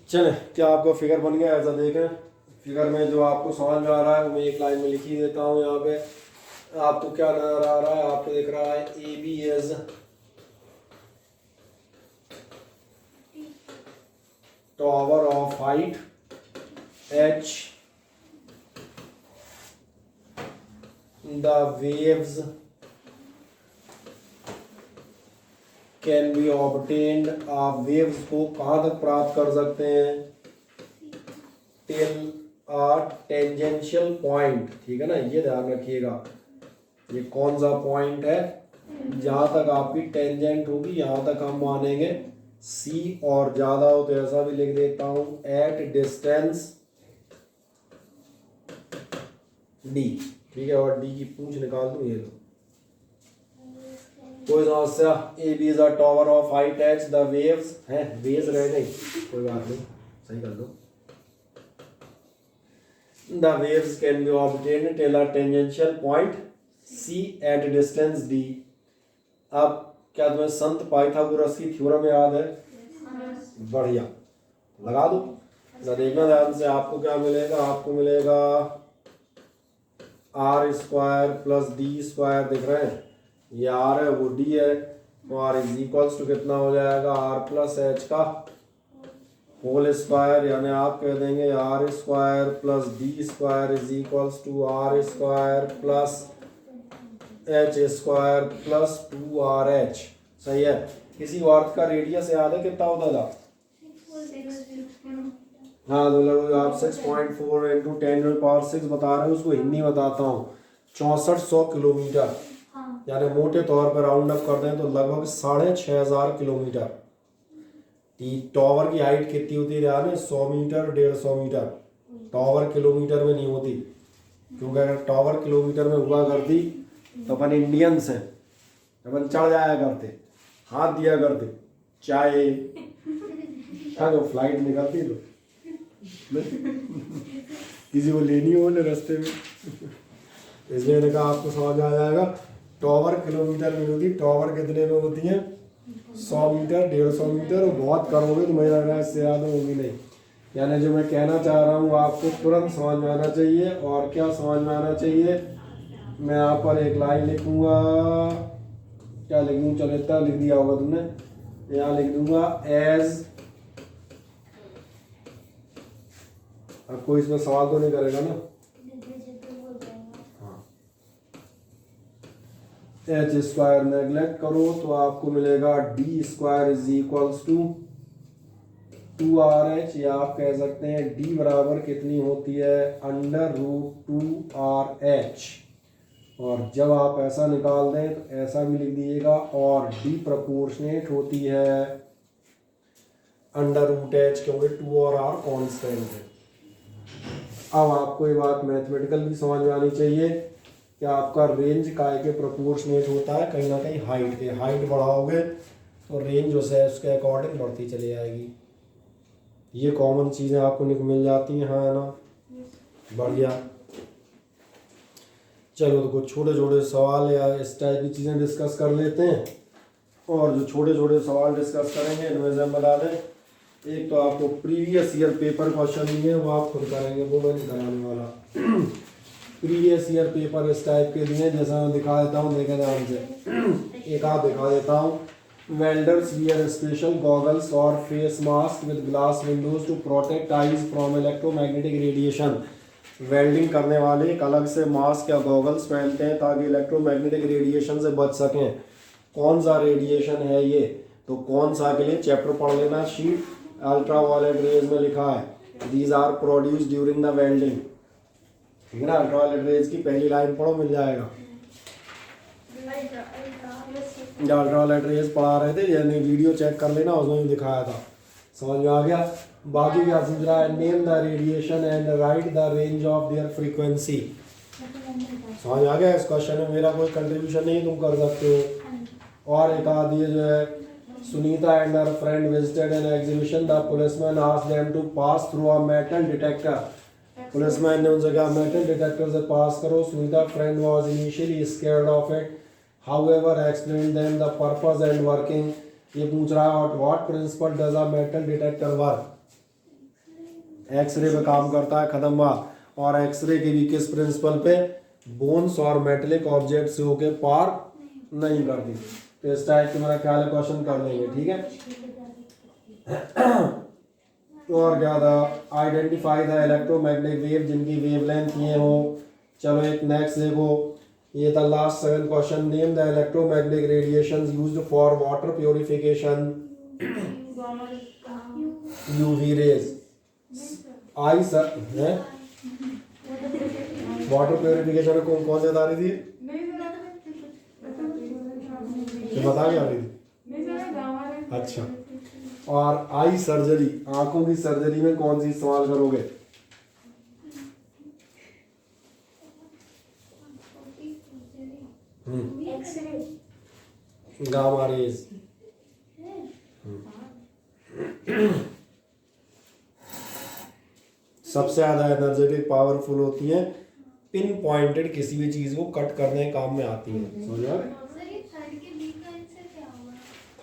चले, क्या आपका फिगर बन गया? ऐसा देखें, फिगर में जो आपको समझ में आ रहा है वो मैं एक लाइन में लिख ही देता हूँ। यहाँ पे आपको क्या नजर आ रहा है? आपको दिख रहा है A B as tower of height H, the waves can be obtained. आप वेव्स को कहाँ तक प्राप्त कर सकते हैं? टिल आ टेंजेंशियल पॉइंट, ठीक है ना, ये ध्यान रखिएगा। ये कौन सा पॉइंट है? जहाँ तक आपकी टेंजेंट होगी यहाँ तक हम मानेंगे सी, और ज़्यादा हो तो ऐसा भी लिख देता हूँ एट डिस्टेंस डी, ठीक है। और डी की पूंछ निकाल दूँ, ये लो, कोई समस्या? A B is a tower of height H, the waves हैं, वेव्स रह गई, कोई बात नहीं, सही कर दो। The waves can be obtained till a tangential point C at distance D। अब क्या तुम्हें संत पाइथागोरस की थ्योरम याद है? बढ़िया, लगा दो ना, देखना ध्यान से। आपको क्या मिलेगा? आपको मिलेगा R square plus D square, दिख रहे हैं? ये आर है, वो डी है, तो आर इज इक्वल्स टू कितना हो जाएगा? आर प्लस एच का होल स्क्वायर, यानी आप कह देंगे R square plus D square is equals to R square plus H square plus 2RH। सही है। किसी अर्थ का रेडियस याद है कितना होता था? हाँ, तो लगभग आप 6.4 इंटू 10⁻⁶ बता रहे हो, उसको हिंदी बताता हूँ 6400 किलोमीटर, यानी मोटे तौर पर राउंड अप करते हैं तो लगभग 6500 किलोमीटर। टावर की हाइट कितनी होती है यार? 100 मीटर, 150 मीटर। टावर किलोमीटर में नहीं होती, क्योंकि अगर टावर किलोमीटर में हुआ करती तो अपन इंडियंस हैं, अपन चढ़ जाया करते, हाथ दिया करते, चाहे जो फ्लाइट निकलती तो किसी को लेनी हो ना रास्ते में, इसलिए मैंने कहा आपको समझ आ जाएगा। टावर किलोमीटर में होती, टावर कितने में होती है? 100 मीटर, 150 मीटर, और बहुत करोगे तो मुझे लग रहा है इससे ज़्यादा होगी नहीं। यानी जो मैं कहना चाह रहा हूँ आपको तुरंत समझ में आना चाहिए। और क्या समझ में आना चाहिए? मैं यहाँ पर एक लाइन लिखूँगा, क्या लिख दूँ? चलो इतना लिख दिया होगा तुमने, यहाँ लिख दूँगा एज, अब कोई इसमें सवाल तो नहीं करेगा ना? एच स्क्वायर नेग्लेक्ट करो तो आपको मिलेगा D square is equals to 2RH, या आप कह सकते हैं डी बराबर कितनी होती है? √2RH। और जब आप ऐसा निकाल दें तो ऐसा भी लिख दीजिएगा, और डी प्रोपोर्शनेट होती है √H, क्योंकि 2 और R कांस्टेंट है। अब आपको ये बात मैथमेटिकल भी समझ में आनी चाहिए कि आपका रेंज काय के प्रोपोर्शनेट होता है? कहीं ना कहीं हाइट के। हाइट बढ़ाओगे तो रेंज जो है उसके अकॉर्डिंग बढ़ती चली जाएगी। ये कॉमन चीज़ें आपको मिल जाती हैं, हाँ है ना? बढ़िया। चलो तो कुछ छोटे छोटे सवाल या इस टाइप की चीज़ें डिस्कस कर लेते हैं। और जो छोटे छोटे सवाल डिस्कस करेंगे इनमें से हम बता दें, एक तो आपको प्रीवियस ईयर पेपर क्वेश्चन दिए, वो आप खुद करेंगे, वो मैं नहीं कराने वाला। प्रीवियस ईयर पेपर इस टाइप के दिए, जैसा मैं दिखा देता हूँ, देखें ध्यान से, एक आप दिखा देता हूँ। वेल्डर्स वियर स्पेशल गॉगल्स और face mask with glass windows to protect eyes from electromagnetic radiation. Welding करने वाले एक अलग से मास्क या गॉगल्स पहनते हैं ताकि इलेक्ट्रोमैग्नेटिक रेडिएशन से बच सकें। कौन सा रेडिएशन है ये? तो कौन सा के लिए चैप्टर पढ़ लेना, शीट अल्ट्रावायलेट रेज में लिखा है these are produce during the welding, ठीक है ना? अल्ट्रावायलेट रेज की पहली लाइन पढ़ो, मिल जाएगा। अल्ट्रावायलेट रेज पढ़ा रहे थे, यानी वीडियो चेक कर लेना, उसमें भी दिखाया था, समझ में आ गया। बाकी क्या पूछ रहा है? Name the radiation and right the range of their frequency. समझ आ गया? इस क्वेश्चन में मेरा कोई कंट्रीब्यूशन नहीं, तुम कर सकते हो। और एक आध ये जो है, Sunita and her friend visited an exhibition, the policeman asked them to pass through a metal detector. Policeman ने उनसे कहा मेटल डिटेक्टर से पास करो। Sunita friend was initially scared of it, however explain them the purpose and working. ये पूछ रहा है what principle does a metal detector work. X ray पे काम करता है, खत्म बात। और एक्सरे की भी किस प्रिंसिपल पे, बोन्स और मेटेलिक ऑब्जेक्ट से होके पार नहीं करती। तो इस टाइप के मेरा ख्याल है क्वेश्चन कर लेंगे, ठीक है। और क्या था, आइडेंटिफाई द इलेक्ट्रोमैग्नेटिक वेव जिनकी वेवलेंथ ये हो। चलो एक नेक्स्ट देखो, ये था last 7 question. Name the electromagnetic radiations used for water purification. UV rays, I sir है वाटर प्योरिफिकेशन में कौन कौन से बता रही थी, ये बता के आ रही थी। अच्छा, और आई सर्जरी, आंखों की सर्जरी में कौन सी इस्तेमाल करोगे? Gamma rays. सबसे ज्यादा एनर्जेटिक पावरफुल होती है, पिन पॉइंटेड किसी भी चीज को कट करने के काम में आती है। समझ आ गए?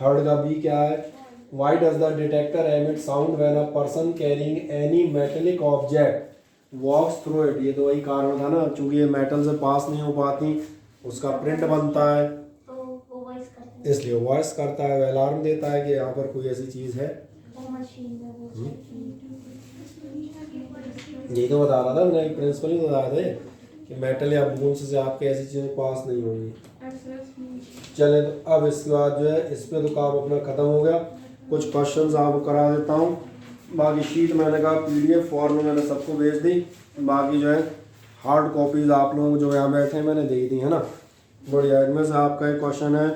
थर्ड का बी क्या है? Why does the detector emit sound when a person carrying any metallic object walks through it? ये तो वही कारण था ना, चूंकि ये मेटल से पास नहीं हो पाती, उसका प्रिंट बनता है, तो वो वॉइस करता है, इसलिए वॉइस करता है, अलार्म देता है कि यहाँ पर कोई ऐसी चीज है। वो मशीन में वो यही तो बता रहा था मैंने, प्रिंसिपल ही बताया थे कि मेटल या बोन्स से आपके ऐसी चीजें पास नहीं होंगी। चले तो अब इसके बाद जो है इस पे तो काम अपना खत्म हो गया। कुछ क्वेश्चंस आपको करा देता हूँ, बाकी शीट मैंने कहा पीडीएफ फॉर्म में मैंने सबको भेज दी, बाकी जो है हार्ड कॉपीज आप लोग जो यहाँ बैठे हैं मैंने दे दी है ना। बढ़िया, इनमें से आपका एक क्वेश्चन है,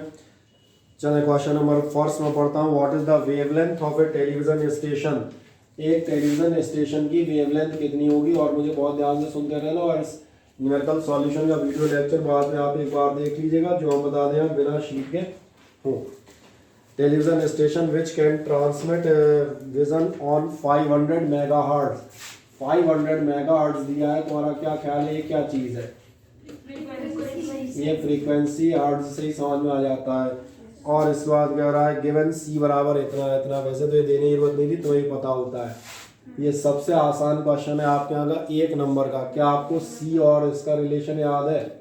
चले क्वेश्चन नंबर फर्स्ट में पढ़ता हूँ। What is the wavelength of A television station? एक टेलीविजन स्टेशन की वेवलेंथ कितनी होगी? और मुझे बहुत ध्यान से सुनते रहना, और इस न्यूमेरिकल सॉल्यूशन का वीडियो लेक्चर बाद में आप एक बार देख लीजिएगा, जो हम बता दें बिना शीट के हो। Television station which can transmit vision on 500 megahertz. 500 megahertz दिया है, तुम्हारा क्या ख्याल है ये क्या चीज़ है? ये फ्रीक्वेंसी हर्ट्ज से ही समझ में आ जाता है। और इसके बाद कह रहा है गिवन सी बराबर इतना इतना, वैसे तो ये देने की जरूरत नहीं थी, तुम्हें तो पता होता है। ये सबसे आसान क्वेश्चन है आपके यहाँ का 1 नंबर का। क्या आपको सी और इसका रिलेशन याद है?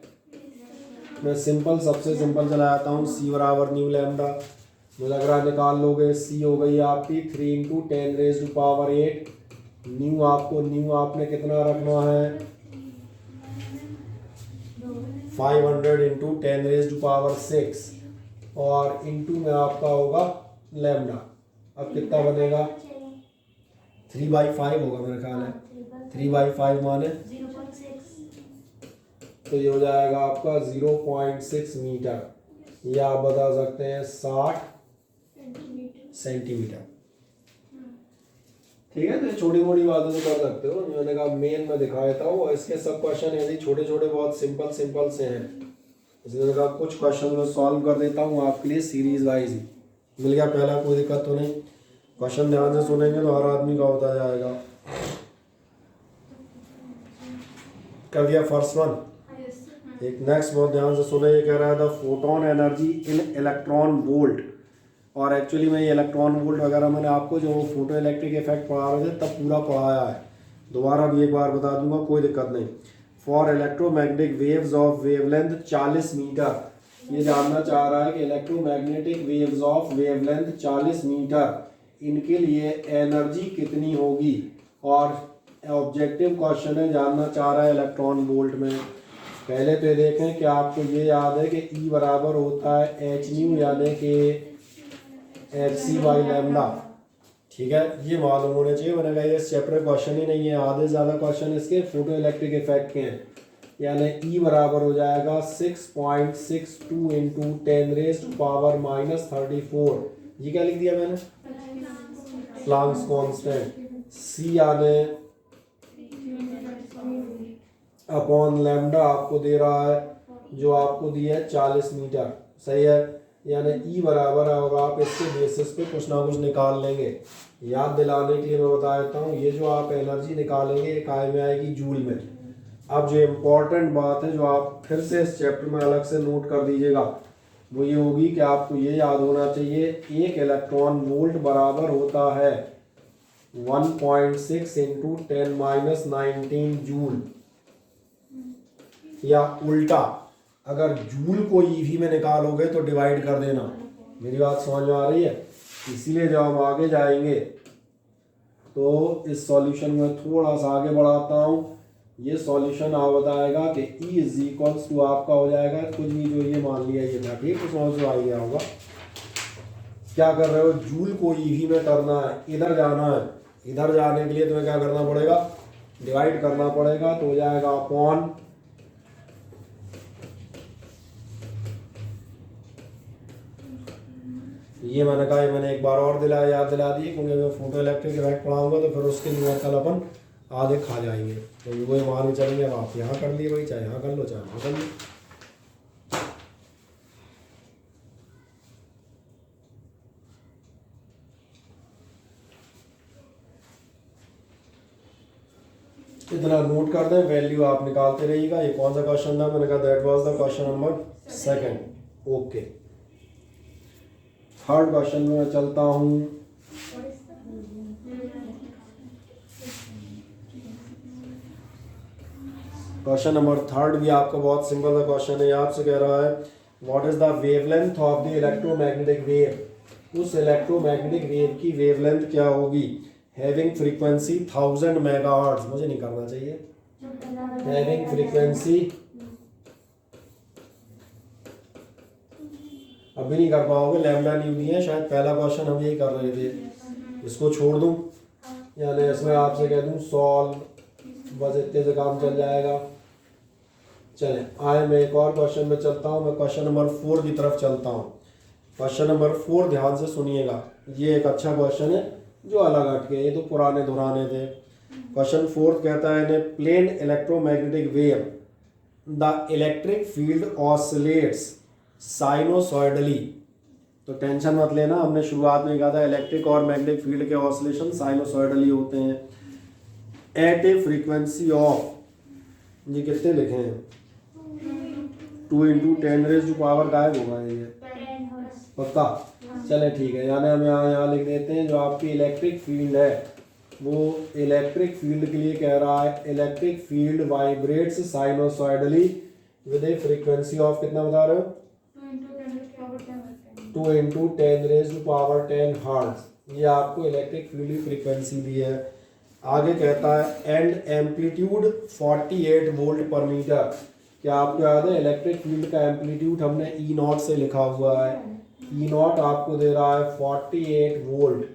मैं सिंपल, सबसे सिंपल चला जाता हूँ। सी बराबर न्यू लैम्डा, मुझे लग रहा है निकाल लोगे। सी हो गई आपकी 3 × 10⁸। न्यू आपने कितना रखना है? 500 × 10⁻⁶, और इंटू में आपका होगा लैम्डा। अब कितना बनेगा? 3/5 होगा मेरा ख्याल है। 3/5 माने 0.6, तो ये हो जाएगा आपका 0.6 मीटर, या आप बता सकते हैं 60 सेंटीमीटर। ठीक है, तो छोटी मोटी बातें तो कर सकते हो। मैंने कहा मेन में दिखा देता हूँ, इसके सब क्वेश्चन यदि छोटे छोटे बहुत सिंपल सिंपल से हैं, इसलिए कहा कुछ क्वेश्चन में सॉल्व कर देता हूँ आपके लिए सीरीज वाइज ही। मिल गया पहला, कोई दिक्कत तो नहीं। क्वेश्चन ध्यान से सुनेंगे तो हर आदमी का होता जाएगा। कर दिया फर्स्ट वन। एक नेक्स्ट बहुत ध्यान से सुने, ये कह रहा था photon energy in electron volt. और एक्चुअली में ये इलेक्ट्रॉन वोल्ट वगैरह मैंने आपको जो फोटो इलेक्ट्रिक इफेक्ट पढ़ा रहे थे तब पूरा पढ़ाया है, दोबारा भी एक बार बता दूंगा, कोई दिक्कत नहीं। For electromagnetic waves of wavelength 40 metre, ये जानना चाह रहा है कि electromagnetic waves of wavelength 40 metre, इनके लिए एनर्जी कितनी होगी। और ऑब्जेक्टिव क्वेश्चन है, जानना चाह रहा है इलेक्ट्रॉन वोल्ट में। पहले तो देखें कि आपको ये याद है कि E बराबर होता है एच न्यू यानी कि hc/λ। ठीक है, ये मालूम होने चाहिए। मैंने कहा ये सेपरेट क्वेश्चन ही नहीं है, आधे ज़्यादा क्वेश्चन इसके फोटो इलेक्ट्रिक इफेक्ट के हैं। यानी E बराबर हो जाएगा 6.62 × 10⁻⁻34। ये क्या लिख दिया मैंने? Planck's constant. C यानी अपॉन लैम्डा आपको दे रहा है, जो आपको दिया है 40 मीटर। सही है, यानी E बराबर है, और आप इसके बेसिस पे कुछ ना कुछ निकाल लेंगे। याद दिलाने के लिए मैं बता देता हूँ, ये जो आप एनर्जी निकालेंगे ये काय में आएगी? जूल में। अब जो इम्पोर्टेंट बात है जो आप फिर से इस चैप्टर में अलग से नोट कर दीजिएगा, वो ये होगी कि आपको ये याद होना चाहिए, 1 इलेक्ट्रॉन वोल्ट बराबर होता है 1.6 इंटू 10⁻19 जूल। या उल्टा, अगर जूल को ईवी में निकालोगे तो डिवाइड कर देना। मेरी बात समझ में आ रही है? इसीलिए जब हम आगे जाएंगे तो इस सॉल्यूशन में थोड़ा सा आगे बढ़ाता हूँ। ये सॉल्यूशन आप बताएगा कि E इज इक्वल्स टू आपका हो जाएगा कुछ भी जो ये मान लिया ये था, ठीक, तो समझ में आ गया होगा। क्या कर रहे हो, जूल को ईवी में करना है, इधर जाना है। इधर जाने के लिए तुम्हें क्या करना पड़ेगा, डिवाइड करना पड़ेगा, तो हो जाएगा अपॉन ये मैंने कहा, ये मैंने एक बार और याद दिला दी, क्योंकि मैं फोटो इलेक्ट्रिक इफेक्ट पढ़ाऊंगा तो फिर उसके लिए कल अपन आधे खा जाएंगे। तो वो मान के चलेंगे, अब आप यहाँ कर लिए भाई, चाहे यहाँ कर लो चाहे वहाँ कर लो। इतना नोट कर दें, वैल्यू आप निकालते रहिएगा। ये कौन सा क्वेश्चन था, मैंने कहा that was the question number 2। Okay, third question में मैं चलता हूँ। क्वेश्चन नंबर 3 भी आपका बहुत सिंपल सा क्वेश्चन है। आपसे कह रहा है what is the wavelength of the electromagnetic wave. उस इलेक्ट्रोमैग्नेटिक वेव की वेवलेंथ क्या होगी, हैविंग फ्रीक्वेंसी 1000 मेगाहर्ट्ज। मुझे नहीं करना चाहिए, हैविंग फ्रीक्वेंसी अभी नहीं कर पाओगे, लैम्डा न्यू नहीं है। शायद पहला क्वेश्चन हम यही कर रहे थे, इसको छोड़ दूं, यानी इसमें आपसे कह दूं सॉल्व, बस इतने से काम चल जाएगा। चले आए, मैं एक और क्वेश्चन में चलता हूँ। मैं क्वेश्चन नंबर 4 की तरफ चलता हूँ। क्वेश्चन नंबर 4 ध्यान से सुनिएगा, ये एक अच्छा क्वेश्चन है जो अलग हट गया, ये तो पुराने धुराने थे। क्वेश्चन 4 कहता है in plane electromagnetic wave the electric field oscillates sinusoidally. तो टेंशन मत लेना, हमने शुरुआत में कहा था इलेक्ट्रिक और मैग्नेटिक फील्ड के ऑसिलेशन साइनोसॉइडली होते हैं एट ए फ्रीक्वेंसी ऑफ, ये कितने लिखे हैं, 2 इंटू 10⁻⁴ गायब होगा ये पक्का। चले ठीक है, यानी हम यहाँ लिख देते हैं जो आपकी इलेक्ट्रिक फील्ड है वो इलेक्ट्रिक फील्ड के लिए कह रहा है electric field vibrates sinusoidally with a frequency of, कितना बता रहे हो, 2 इंटू 10⁻10 हर्ट्ज। ये आपको इलेक्ट्रिक फील्ड की फ्रीक्वेंसी दी है। आगे कहता है and amplitude 48 volt per metre. क्या आपको याद है इलेक्ट्रिक फील्ड का एम्पलीट्यूड हमने ई नॉट से लिखा हुआ है, ई नॉट आपको दे रहा है 48 वोल्ट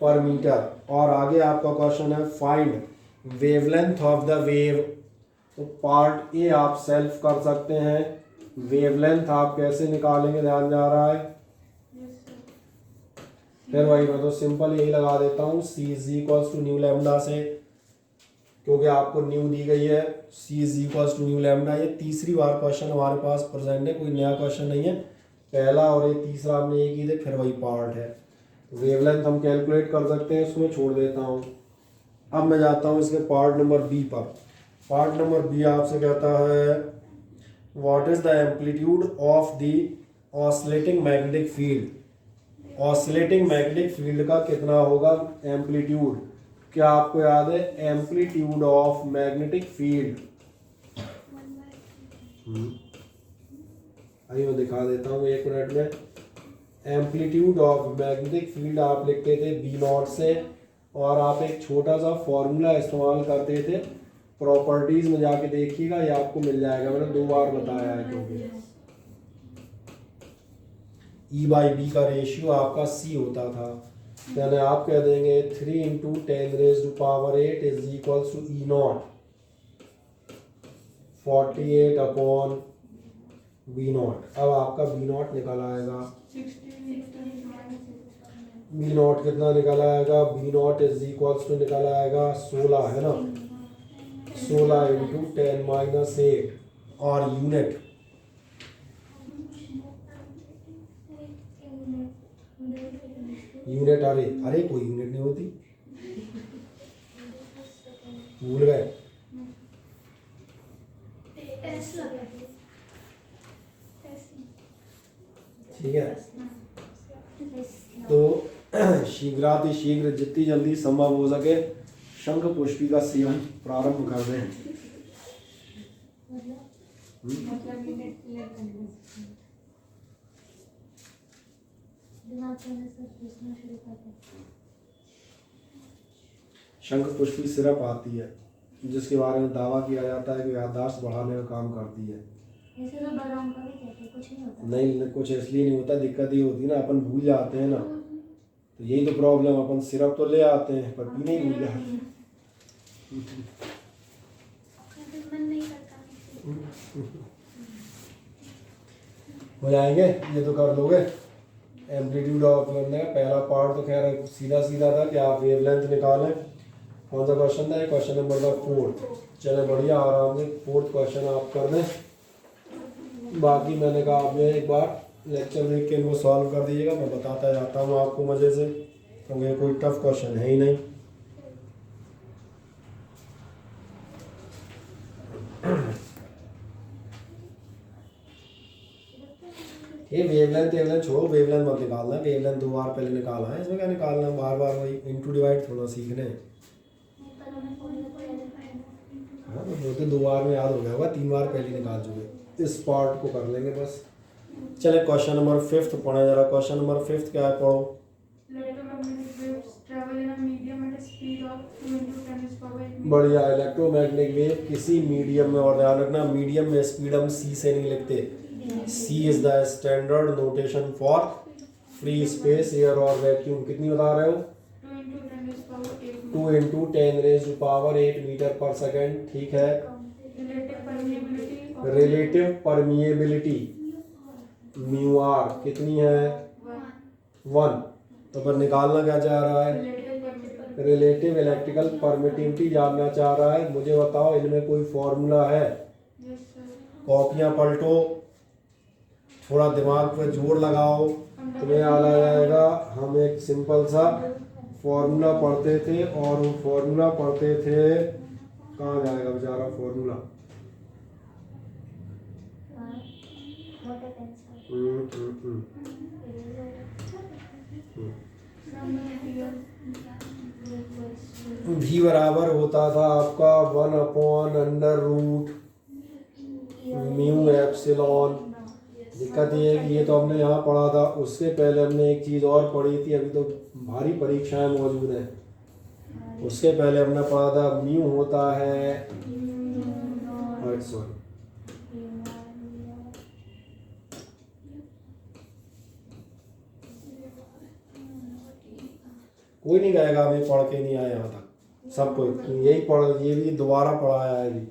पर मीटर। और आगे आपका क्वेश्चन है find wavelength of the wave. तो पार्ट ए आप सेल्फ कर सकते हैं, वेवलेंथ आप कैसे निकालेंगे ध्यान जा रहा है। फिर वही मैं तो सिंपल यही लगा देता हूँ, C is equals to nu lambda से, क्योंकि आपको न्यू दी गई है, C is equals to nu lambda. ये तीसरी बार क्वेश्चन हमारे पास प्रेजेंट है, कोई नया क्वेश्चन नहीं है, पहला और ये तीसरा हमने एक ही थे, फिर वही पार्ट है। वेवलेंथ हम कैलकुलेट कर सकते हैं, इसमें छोड़ देता हूँ। अब मैं जाता हूँ इसके पार्ट नंबर बी पर। पार्ट नंबर बी आपसे कहता है what is the amplitude of the oscillating magnetic field. Oscillating magnetic field का कितना होगा एम्पलीट्यूड, क्या आपको याद है एम्पलीट्यूड ऑफ मैग्नेटिक फील्ड। आइए मैं दिखा देता हूँ 1 मिनट में। एम्पलीट्यूड ऑफ मैग्नेटिक फील्ड आप लिखते थे बी नॉट से, और आप एक छोटा सा फॉर्मूला इस्तेमाल करते थे, प्रॉपर्टीज में जाके देखिएगा, ये आपको मिल जाएगा, मैंने 2 बार बताया है। क्योंकि E बाई बी का रेशियो आपका C होता था, यानी आप कह देंगे 3 into 10⁸ is equals to E naught 48 upon B naught. अब आपका बी नॉट निकल आएगा, बी नॉट कितना निकल आएगा, B naught is equals to निकल आएगा 16, है ना, 16 इंटू 10⁻8 और यूनिट यूनिट, अरे कोई यूनिट नहीं होती, भूल गए। ठीक है, तो शीघ्र जितनी जल्दी संभव हो सके शंख पुष्पी का सेवन प्रारंभ कर दें। मतलब मिनट करना दिमाग में सब सोचना शुरू कर देते हैं। शंख पुष्पी सिरप आती है जिसके बारे में दावा किया जाता है कि याददाश्त बढ़ाने का काम करती है। ऐसे तो बादाम का भी कहते हैं, कुछ नहीं होता। नहीं, कुछ इसलिए नहीं होता, दिक्कत ये होती है ना, अपन भूल जाते हैं ना, तो यही तो प्रॉब्लम, अपन सिरप तो ले आते हैं पर पीने ही भूल जाते हैं। मन नहीं करता। हो जाएंगे, ये तो कर लोगे। एम्पलीट्यूड ऑफ पहला पार्ट तो खैर सीधा सीधा था कि आप वेवलेंथ निकालें। कौन सा क्वेश्चन था? क्वेश्चन नंबर था 4। चले बढ़िया, आराम से 4th क्वेश्चन आप कर दें। बाकी मैंने कहा आप एक बार लेक्चर देख के इनको सॉल्व कर दीजिएगा, मैं बताता जाता हूँ आपको मज़े से, क्योंकि कोई टफ क्वेश्चन है ही नहीं। ये वेवलेंथ छोड़ो, वेवलेंथ मत निकालना, वेवलेंथ 2 बार पहले निकालना है, इसमें क्या निकालना, बार बार वही इंटू डिवाइड थोड़ा सीखने। हाँ तो 2 बार में याद हो गया होगा, 3 बार पहले निकाल चुके, इस पार्ट को कर लेंगे बस। चले क्वेश्चन नंबर 5 पढ़े जरा। क्वेश्चन नंबर 5 क्या है, पढ़ो। बढ़िया, इलेक्ट्रोमैग्नेटिक वेव किसी मीडियम में, और ध्यान रखना मीडियम में स्पीड हम सी से नहीं लिखते, c is the standard notation for free space, air और वैक्यूम। कितनी बता रहे हो? 2 × 10⁻⁸ मीटर पर सेकेंड। ठीक है। रिलेटिव परमिएबिलिटी म्यू आर कितनी है? 1। तो पर निकालना क्या चाह रहा है? रिलेटिव इलेक्ट्रिकल परमिटिविटी जानना चाह रहा है। मुझे बताओ इनमें कोई फॉर्मूला है? कॉपियां पलटो, थोड़ा दिमाग पे जोर लगाओ, तुम्हें याद आ जाएगा। हम एक सिंपल सा फॉर्मूला पढ़ते थे, और वो फॉर्मूला पढ़ते थे, कहाँ जाएगा बेचारा फॉर्मूला? भी बराबर होता था आपका 1/√μ एप्सिलॉन। दिक्कत ये है कि ये तो हमने यहाँ पढ़ा था, उससे पहले हमने एक चीज़ और पढ़ी थी, अभी तो भारी परीक्षाएं मौजूद हैं। उसके पहले हमने पढ़ा था म्यू होता है, सॉरी, कोई नहीं कहेगा हमें पढ़ के नहीं आया यहाँ तक, सबको यही पढ़, ये भी दोबारा पढ़ाया है अभी।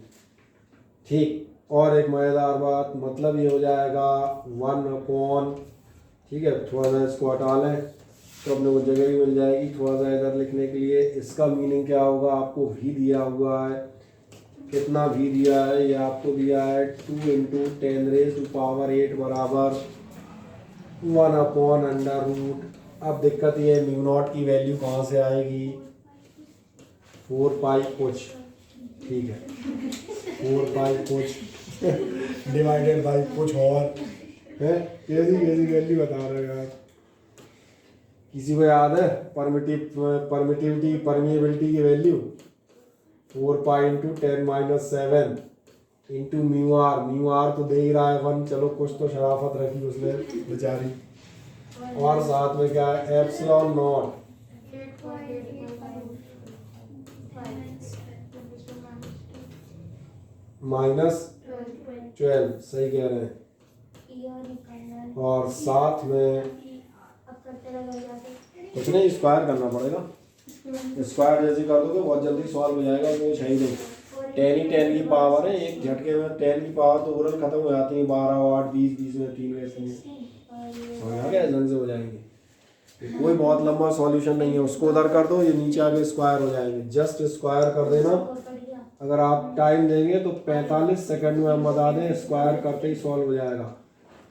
ठीक, और एक मज़ेदार बात, मतलब ये हो जाएगा 1/, ठीक है, थोड़ा सा इसको हटा लें तो अपने को जगह भी मिल जाएगी थोड़ा सा इधर लिखने के लिए। इसका मीनिंग क्या होगा? आपको भी दिया हुआ है, कितना भी दिया है, ये आपको दिया है 2 × 10⁸ बराबर 1/√। अब दिक्कत ये है μ0 की वैल्यू कहाँ से आएगी? 4π कुछ, ठीक है, 4π कुछ डिवाइडेड बाई कुछ और है, कैसी वैल्यू बता रहे हो आप? किसी को याद है परमिटिविटी परमिएबिलिटी की वैल्यू? 4π × 10⁻⁷ इंटू म्यू आर तो दे ही रहा है 1। चलो कुछ तो शराफत रखी उसने बेचारी, और साथ में क्या है? एप्सिलॉन नॉट -12, सही कह रहे हैं। और साथ में कुछ नहीं, स्क्वायर करना पड़ेगा, स्क्वायर जैसे कर दोगे बहुत जल्दी सॉल्व हो जाएगा, कुछ है ही नहीं। 10 की पावर है, एक झटके में 10 की पावर तो ओरल खत्म हो जाती है, 12, 8, 20, 20 में 3 वैसे हो गया, ढंग से हो जाएंगे। कोई बहुत लंबा सॉल्यूशन नहीं है, उसको उधर कर दो, ये नीचे आके स्क्वायर हो जाएंगे, जस्ट स्क्वायर कर देना। अगर आप टाइम देंगे तो 45 सेकंड में हम बता दें, स्क्वायर करते ही सॉल्व हो जाएगा।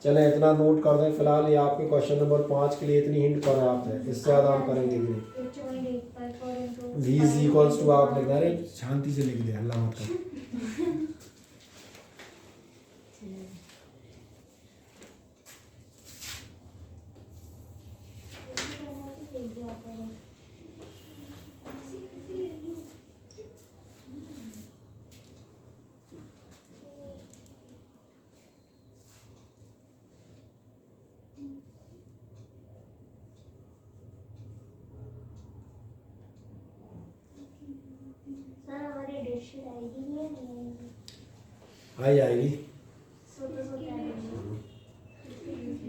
चलें इतना नोट कर दें फिलहाल, ये आपके क्वेश्चन नंबर 5 के लिए इतनी हिंट पर्याप्त है, इससे ज़्यादा हम करेंगे भी नहीं। v = आप लिख रहे, शांति से लिख दे, अल्लाह मत कर। हाई आएगी।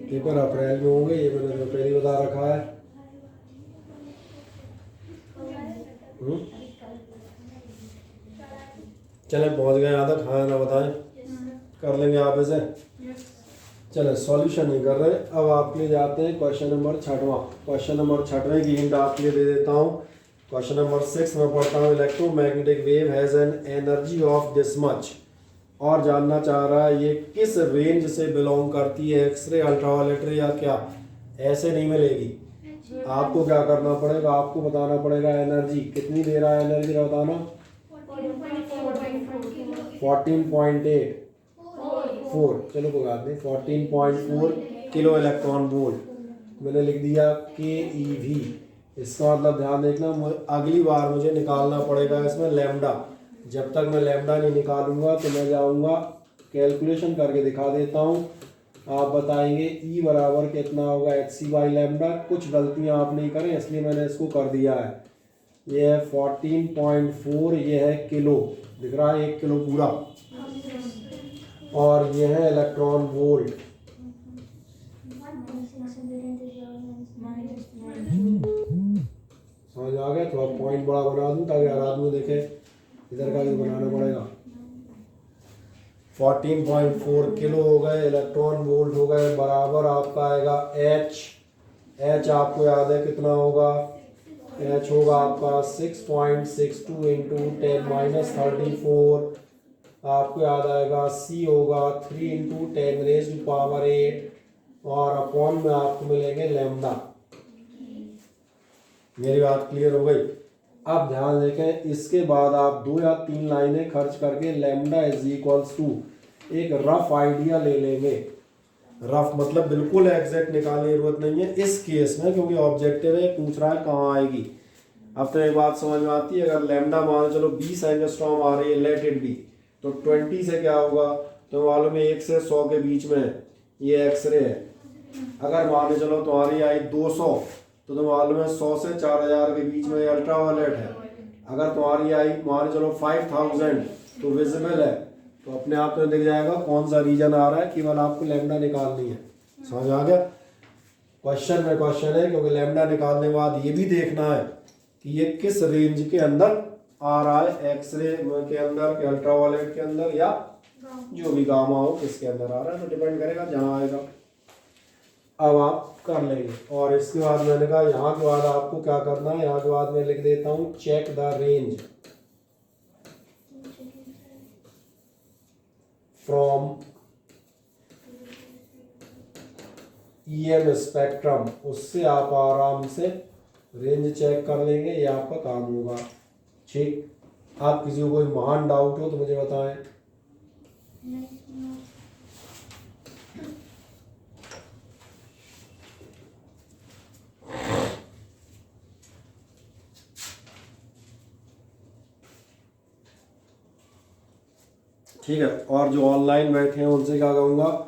पेपर अप्रैल में होंगे, ये मैंने तो पहले ही बता रखा है। चले पहुंच गए यहाँ तक, हाँ ना बताएं, कर लेंगे आप इसे। चले सॉल्यूशन नहीं कर रहे, अब आपके लिए जाते हैं क्वेश्चन नंबर 6वां। क्वेश्चन नंबर 6वें की हिंट आपके लिए दे देता हूँ। क्वेश्चन नंबर 6 में पढ़ता हूँ, electromagnetic wave has an energy of this much, और जानना चाह रहा है ये किस रेंज से बिलोंग करती है, एक्सरे, अल्ट्रावायलेट रे या क्या। ऐसे नहीं मिलेगी, आपको क्या करना पड़ेगा, आपको बताना पड़ेगा एनर्जी कितनी दे रहा है, एनर्जी बताना 14.84, चलो बता दें 14.4 किलो इलेक्ट्रॉन वोल्ट। मैंने लिख दिया KeV। इसका मतलब ध्यान देखना, अगली बार मुझे निकालना पड़ेगा इसमें लैम्डा। जब तक मैं लैम्डा नहीं निकालूंगा तो मैं जाऊंगा कैलकुलेशन करके दिखा देता हूँ। आप बताएंगे E बराबर कितना होगा hc/लैम्डा। कुछ गलतियाँ आप नहीं करें इसलिए मैंने इसको कर दिया है। ये है 14.4, ये है किलो, दिख रहा है 1 किलो पूरा, और ये है इलेक्ट्रॉन वोल्ट। समझ आ गया? थोड़ा पॉइंट बड़ा बना दूं ताकि हर आदमी देखे, इधर का भी बनाना पड़ेगा। 14.4 किलो हो गए, इलेक्ट्रॉन वोल्ट हो गए, बराबर आपका आएगा H आपको याद है कितना होगा, H होगा आपका 6.62 इंटू 10⁻34। आपको याद आएगा C होगा 3 इंटू 10⁻8, और अपॉन में आपको मिलेंगे लैम्डा। मेरी बात क्लियर हो गई? अब ध्यान देखें, इसके बाद आप 2 या 3 लाइनें खर्च करके लैम्डा इज इक्वल्स टू एक रफ आइडिया ले लेंगे। रफ मतलब बिल्कुल एग्जैक्ट निकालने की जरूरत नहीं है इस केस में, क्योंकि ऑब्जेक्टिव है, पूछ रहा है कहाँ आएगी। अब तो एक बात समझ में आती है, अगर लैम्डा मान चलो 20 एंगस्ट्रॉम आ रही है, लेट इट बी, तो 20 से क्या होगा, तो मालूम है 1 से 100 के बीच में ये एक्सरे है। अगर मान चलो तुम्हारी आई 200, तो तुम मालूम है 100 से 4000 के बीच में अल्ट्रावायलेट है। अगर तुम्हारी आई मान चलो 5000 तो विजिबल है, तो अपने आप में दिख जाएगा कौन सा रीजन आ रहा है, केवल आपको लैम्डा निकालनी है। समझ आ गया? क्वेश्चन में क्वेश्चन है, क्योंकि लैम्डा निकालने के बाद ये भी देखना है कि ये किस रेंज के अंदर आ रहा है, एक्सरे के अंदर के अल्ट्रावायलेट के अंदर या जो भी गामा हो किसके अंदर आ रहा है, तो डिपेंड करेगा जहाँ आएगा। अब आप कर लेंगे, और इसके बाद मैंने कहा यहाँ के बाद आपको क्या करना है, यहाँ के बाद मैं लिख देता हूँ check the range from EM spectrum. उससे आप आराम से रेंज चेक कर लेंगे, ये आपका काम होगा। ठीक, आप किसी को कोई महान डाउट हो तो मुझे बताएं। ठीक है, और जो ऑनलाइन बैठे हैं उनसे क्या कहूँगा,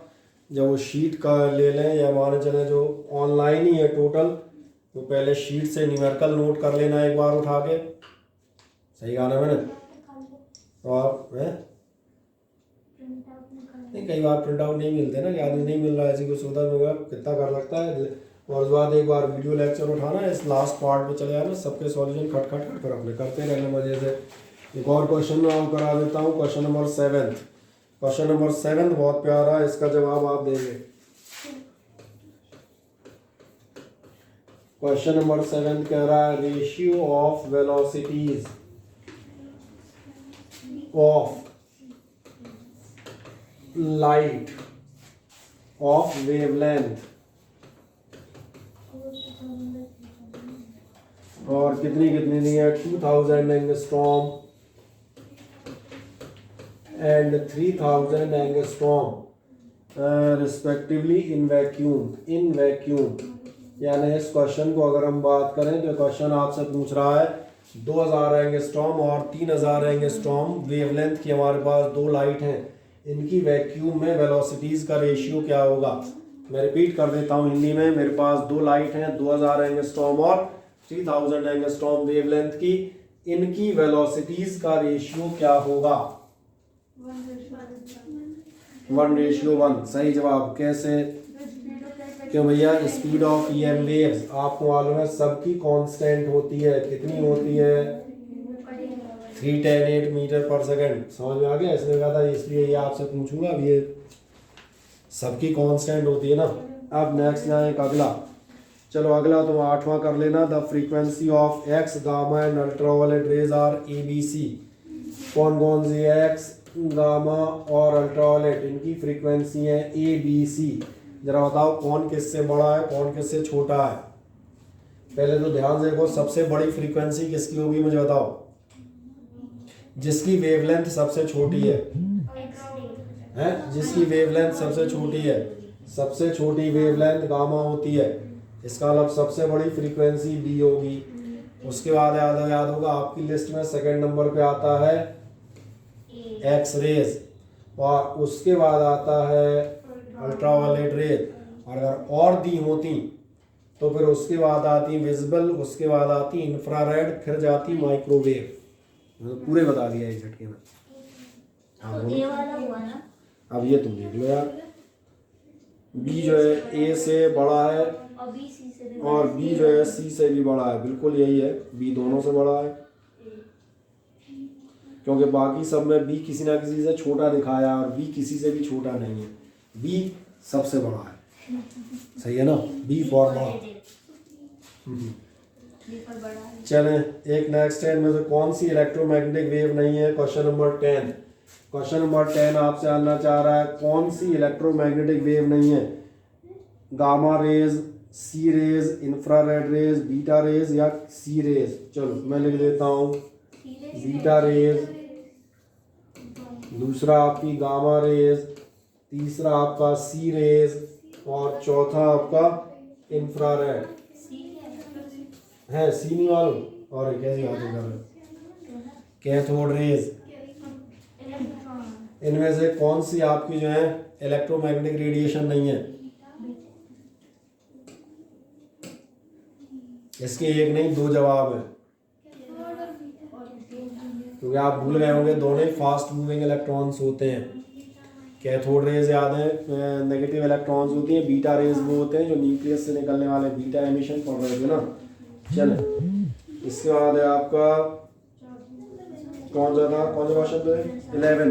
जब वो शीट का ले लें, या माने चले जो ऑनलाइन ही है टोटल, तो पहले शीट से न्यूमेरिकल नोट कर लेना एक बार उठा के। सही कहा ना मैंने? और नहीं, कई बार प्रिंट आउट नहीं मिलते ना, कि आदमी नहीं मिल रहा है, ऐसी कोई सुविधा मिलेगा कितना कर सकता है। और उसके बाद एक बार वीडियो लेक्चर उठाना, इस लास्ट पार्ट में चले जाना, सबके सॉल्यूशन खट खट खट कर अपने करते रहना मजे से। एक और क्वेश्चन मैं आपको करा देता हूँ, क्वेश्चन नंबर 7। क्वेश्चन नंबर 7 बहुत प्यारा है, इसका जवाब आप देंगे। क्वेश्चन नंबर 7 कह रहा है ratio of velocities of light of wavelength, और कितनी कितनी दी है, 2000 angstrom and 3000 angstrom respectively in vacuum. यानी इस क्वेश्चन को अगर हम बात करें तो क्वेश्चन आपसे पूछ रहा है 2000 एंगस्ट्रॉम और 3000 एंगस्ट्रॉम वेवलेंथ की हमारे पास 2 लाइट हैं, इनकी वैक्यूम में वेलोसिटीज़ का रेशियो क्या होगा। मैं रिपीट कर देता हूँ हिंदी में, मेरे पास 2 लाइट हैं 2000 एंगस्ट्रॉम और 3000 एंगस्ट्रॉम वेवलेंथ की, इनकी वेलोसिटीज़ का रेशियो क्या होगा। 1:1। सही जवाब। कैसे? क्यों भैया? स्पीड ऑफ ईएम वेव्स आपको मालूम है सबकी कांस्टेंट होती है। कितनी होती है? 310 मीटर पर सेकंड। समझ में आ गया? इसलिए कहा था, इसलिए ये आपसे पूछूंगा। अब ये सबकी कांस्टेंट होती है ना। अब नेक्स्ट जाए एक अगला। चलो अगला तुम 8वां कर लेना। The frequency of X, gamma and ultraviolet rays are ABC। कौन कौन सी एक्स, गामा और अल्ट्रावायलेट, इनकी फ्रीक्वेंसी है ABC। जरा बताओ कौन किससे बड़ा है, कौन किससे छोटा है? पहले तो ध्यान से देखो, सबसे बड़ी फ्रीक्वेंसी किसकी होगी मुझे बताओ? जिसकी वेवलेंथ सबसे छोटी है, जिसकी वेवलेंथ सबसे छोटी है। सबसे छोटी वेवलेंथ गामा होती है। इसका मतलब सबसे बड़ी फ्रीक्वेंसी B होगी। उसके बाद याद होगा आपकी लिस्ट में सेकंड नंबर पे आता है एक्स रेज, और उसके बाद आता है अल्ट्रावायलेट रेज। और अगर और दी होती तो फिर उसके बाद आती विजिबल, उसके बाद आती इंफ्रारेड, फिर जाती माइक्रोवेव। पूरे बता दिया एक झटके में। हाँ, तो ये वाला हुआ ना। अब ये तुम देख लो यार, बी जो है ए से बड़ा है और बी जो है सी से भी बड़ा है। बिल्कुल यही है, बी दोनों से बड़ा है, क्योंकि बाकी सब में बी किसी ना किसी से छोटा दिखाया और बी किसी से भी छोटा नहीं है। बी सबसे बड़ा है। सही है ना? बी फॉर बड़ा। चलें एक नेक्स्ट है, इनमें से कौन सी इलेक्ट्रोमैग्नेटिक वेव नहीं है? Question number 10। क्वेश्चन नंबर 10 आपसे आना चाह रहा है कौन सी इलेक्ट्रोमैग्नेटिक वेव नहीं है? Gamma rays, C rays, infrared rays, beta rays या सी रेज? चलो मैं लिख देता हूँ बीटा रेज, दूसरा आपकी गामा रेज, तीसरा आपका सी रेज और चौथा आपका इंफ्रारेड है। सी नहीं मालूम? और कैसी बातें कर रहे हो? Cathode rays. इनमें से कौन सी आपकी जो है इलेक्ट्रोमैग्नेटिक रेडिएशन नहीं है? इसके एक नहीं दो जवाब है, क्योंकि आप भूल गए होंगे दोनों ही फास्ट मूविंग इलेक्ट्रॉन्स होते हैं। कैथोड रेज याद है नेगेटिव इलेक्ट्रॉन्स होती हैं, बीटा रेज वो होते हैं जो न्यूक्लियस से निकलने वाले बीटा एमिशन पढ़ रहे थे ना। चले इसके बाद है आपका कौन सा क्वेश्चन पे? 11।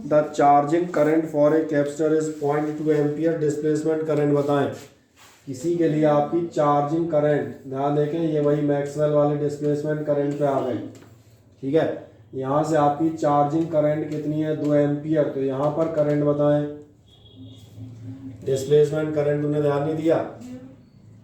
The charging current for a capacitor is 0.2 ampere. Displacement current बताएं। किसी के लिए आपकी चार्जिंग करंट, ध्यान देखें ये वही मैक्सवेल वाले डिस्प्लेसमेंट करंट पे आ गए। ठीक है, यहाँ से आपकी चार्जिंग करंट कितनी है? 2 एम्पियर। तो यहाँ पर करंट बताएं। डिस्प्लेसमेंट करंट तुमने ध्यान नहीं दिया।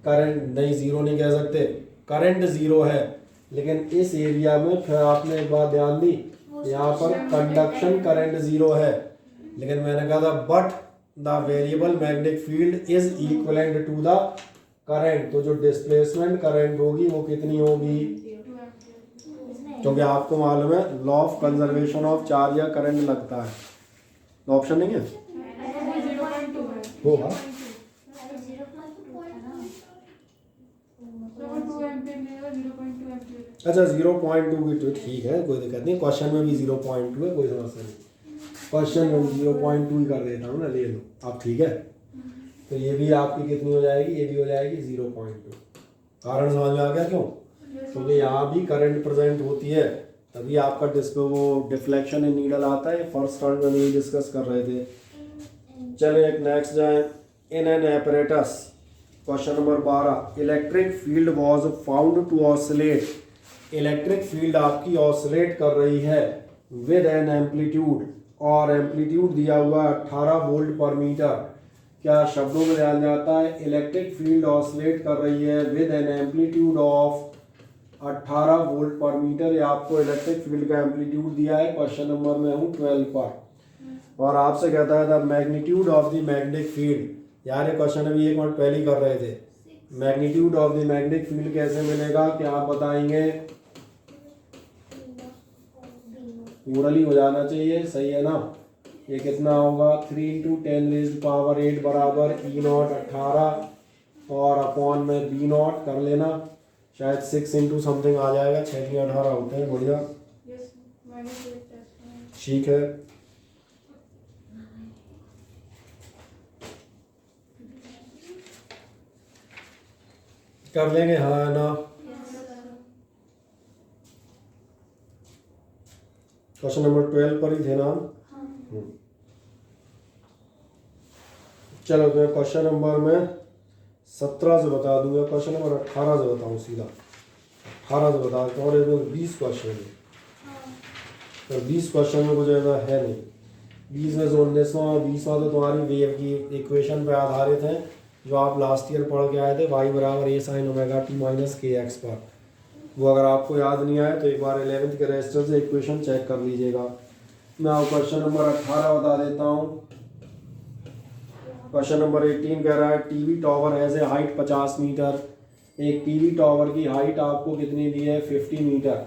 करंट नहीं, जीरो नहीं कह सकते। करंट जीरो है, लेकिन इस एरिया में फिर आपने एक बात ध्यान दी, यहाँ पर कंडक्शन करंट जीरो है, लेकिन मैंने कहा था but the variable magnetic field is equivalent to the current. तो जो डिस्प्लेसमेंट करंट होगी वो कितनी होगी? क्योंकि आपको मालूम है law of conservation of charge या करंट लगता है। ऑप्शन नहीं है होगा। अच्छा 0.2 की तो ठीक है, कोई दिक्कत नहीं। क्वेश्चन में भी 0.2 है, कोई समस्या नहीं। क्वेश्चन में 0.2 ही कर देता हूँ ना, ले लो आप। ठीक है, तो ये भी आपकी कितनी हो जाएगी? ये भी हो जाएगी 0.2। कारण समझ में आ गया क्यों? क्योंकि यहाँ भी करंट प्रेजेंट होती है, तभी आपका डिस्प्ले वो डिफ्लेक्शन इन नीडल आता है। फर्स्ट टर्म में नहीं डिस्कस कर रहे थे। चले एक नेक्स्ट जाए। In an apparatus, question number 12, electric field was found to oscillate. Electric field आपकी ऑसिलेट कर रही है विद एन एम्पलीट्यूड, और एम्पलीट्यूड दिया हुआ 18 वोल्ट पर मीटर। क्या शब्दों में ध्यान जाता है? इलेक्ट्रिक फील्ड ऑसिलेट कर रही है with an amplitude of 18 volt per metre. ये आपको इलेक्ट्रिक फील्ड का एम्पलीट्यूड दिया है। क्वेश्चन नंबर में हूँ 12 पर, और आपसे कहता है the magnitude of the magnetic field. यार ये क्वेश्चन अभी एक मिनट पहले ही कर रहे थे। Magnitude of the magnetic field कैसे मिलेगा? क्या आप बताएंगे? ओरली हो जाना चाहिए, सही है ना? ये कितना होगा? 3 × 10⁸ बराबर E0 18 और अपॉन में B0 कर लेना। शायद 6 × समथिंग आ जाएगा। 6 × 18 होते हैं। बढ़िया, ठीक है। कर लेंगे, हाँ ना। क्वेश्चन नंबर 12 पर ही थे ना हम। चलो मैं क्वेश्चन नंबर में 17 से बता दूंगा, क्वेश्चन नंबर 18 से बताऊँ सीधा। 18 से बता देता हूँ, और इसमें 20 क्वेश्चन है, तो 20 क्वेश्चन में कुछ ऐसा है नहीं। 20 में से 19वां 20वां तो तुम्हारी वेव की इक्वेशन पे आधारित है, जो आप लास्ट ईयर पढ़ के आए थे, y बराबर a sin omega t minus के एक्स पर। वो अगर आपको याद नहीं आया तो एक बार 11th के रजिस्टर से इक्वेशन चेक कर लीजिएगा। मैं आपको क्वेश्चन नंबर 18 बता देता हूँ। क्वेश्चन नंबर 18 कह रहा है TV tower has a height 50 metre. एक टीवी टावर की हाइट आपको कितनी दी है? 50 मीटर।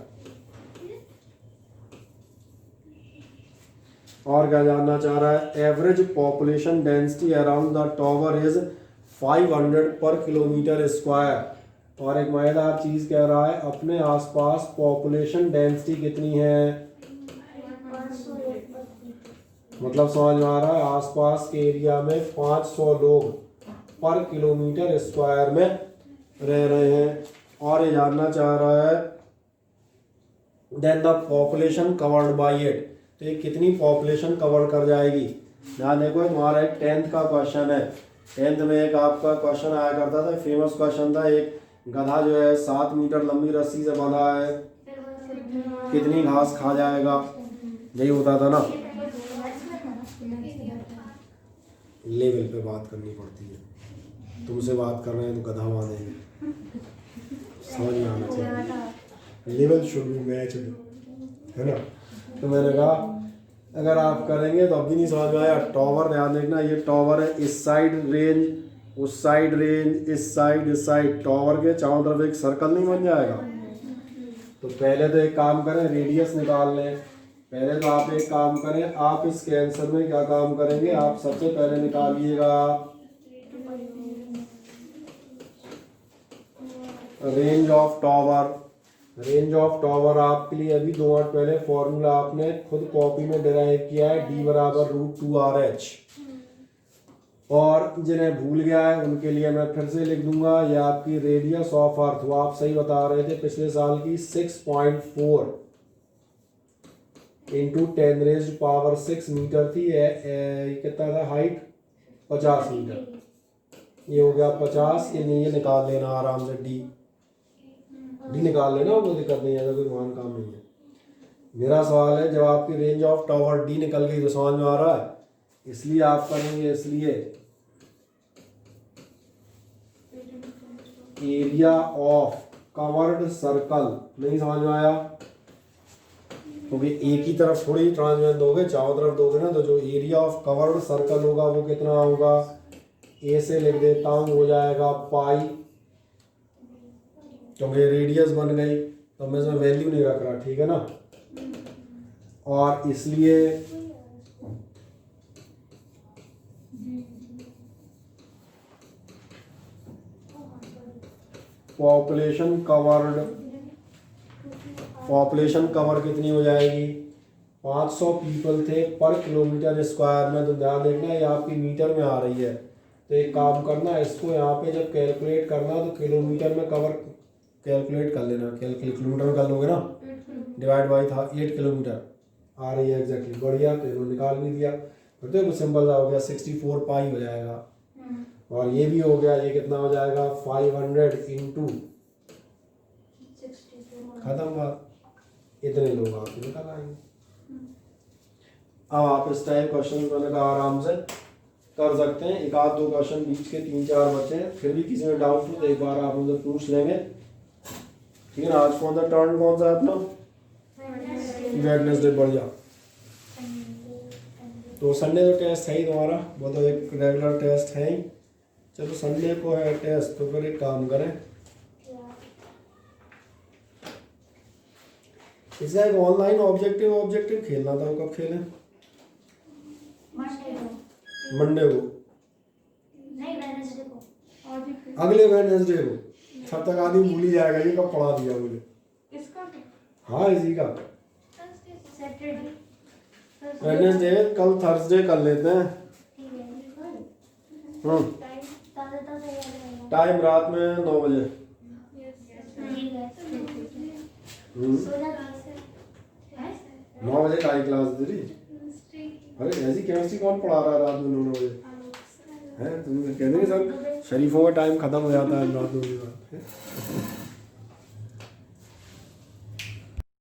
और क्या जानना चाह रहा है? Average population density around the tower is 500 पर किलोमीटर स्क्वायर। और एक मजेदार चीज कह रहा है अपने आसपास पॉपुलेशन डेंसिटी कितनी है? मतलब समझ में आ रहा है, आसपास के एरिया में 500 लोग पर किलोमीटर स्क्वायर में रह रहे हैं। और ये जानना चाह रहा है then the population covered by it, तो ये कितनी पॉपुलेशन कवर कर जाएगी। यहाँ देखो तुम्हारा एक 10th का क्वेश्चन है। 10th में एक आपका क्वेश्चन आया करता था, फेमस क्वेश्चन था, एक गधा जो है 7 मीटर लंबी रस्सी से बंधा है, कितनी घास खा जाएगा, यही होता था ना। लेवल पे बात करनी पड़ती है, तुमसे बात कर रहे हैं तो गधा बांधेंगे, समझ में आना चाहिए। लेवल शुड बी मैच, है ना। तो मैंने कहा अगर आप करेंगे तो अभी नहीं समझ में आया। टावर ध्यान देखना, ये टावर है, इस साइड रेंज, उस साइड रेंज, इस साइड। टावर के चारों तरफ एक सर्कल नहीं बन जाएगा। तो पहले तो एक काम करें, रेडियस निकाल लें। पहले तो आप एक काम करें, आप इस कैंसर में क्या काम करेंगे, आप सबसे पहले निकालिएगा range of tower. Range of tower आपके लिए अभी 2 मिनट पहले फॉर्मूला आपने खुद कॉपी में डिराइव किया है, d बराबर √2RH। और जिन्हें भूल गया है उनके लिए मैं फिर से लिख दूंगा, ये आपकी रेडियस ऑफ अर्थ, वो आप सही बता रहे थे पिछले साल की, 6.4 इंटू 10⁻⁶ मीटर थी। कितना था हाइट? 50 मीटर। ये हो गया 50। ये निकाल लेना आराम से, डी निकाल लेना, कोई दिक्कत नहीं है, कोई महान काम नहीं है। मेरा सवाल है जब आपकी रेंज ऑफ टावर डी निकल गई तो समझ में आ रहा है, इसलिए आप करेंगे, इसलिए एरिया ऑफ कवर्ड सर्कल। नहीं समझ में आया? क्योंकि एक ही तरफ थोड़ी ट्रांसमिशन दोगे, चारों तरफ दोगे ना, तो जो एरिया ऑफ कवर्ड सर्कल होगा वो कितना होगा? ए से लिख देता हूँ, हो जाएगा पाई, क्योंकि रेडियस बन गई तो मैं इसमें वैल्यू नहीं रख रहा, ठीक है ना। और इसलिए पॉपुलेशन कवर कितनी हो जाएगी? 500 पीपल थे पर किलोमीटर स्क्वायर में। तो ध्यान देखना ये आपकी मीटर में आ रही है, तो एक काम करना, इसको यहाँ पे जब कैलकुलेट करना तो किलोमीटर में कवर कैलकुलेट कर लेना। किलोमीटर में कर लोगे ना, डिवाइड बाई था 8 किलोमीटर आ रही है एग्जैक्टली, बढ़िया। तो इन्होंने निकाल भी दिया, तो देखो सिंपल सा हो गया, 64 पाई हो जाएगा। और ये भी हो गया, ये कितना हो जाएगा? 500 इंटू, खत्म बात। इतने लोग आपके निकल आएंगे। अब आप इस टाइप क्वेश्चन मैंने कहा आराम से कर सकते हैं। एक आध दो क्वेश्चन बीच के 3-4 बचे हैं, फिर भी किसी में डाउट हो तो एक बार आप मुझे पूछ लेंगे, ठीक है ना। आज कौन सा टर्न कौन सा है अपना? वेडनेसडे, बढ़िया। तो संडे तो टेस्ट है ही तुम्हारा, वो तो एक रेगुलर टेस्ट है ही। चलो संडे को है टेस्ट, तो फिर एक काम करें, इसका एक ऑनलाइन ऑब्जेक्टिव खेलना था, वो कब खेलें? मंडे को, नहीं वेडनेसडे को, अगले वेडनेसडे को। तब तक आदमी भूल ही जाएगा ये कब पढ़ा दिया मुझे। किसका? हाँ इसी का सैटरडे, वेडनेसडे, कल थर्सडे कर लेते हैं। ठीक है। टाइम रात में 9 बजे। सो जाती है 9 बजे काई क्लास तेरी? अरे ऐसी केमिस्ट्री कौन पढ़ा रहा है रात में 9 बजे? हैं तुम कहते नहीं सर शरीफों का टाइम खत्म हो जाता है रात 9 बजे बाद।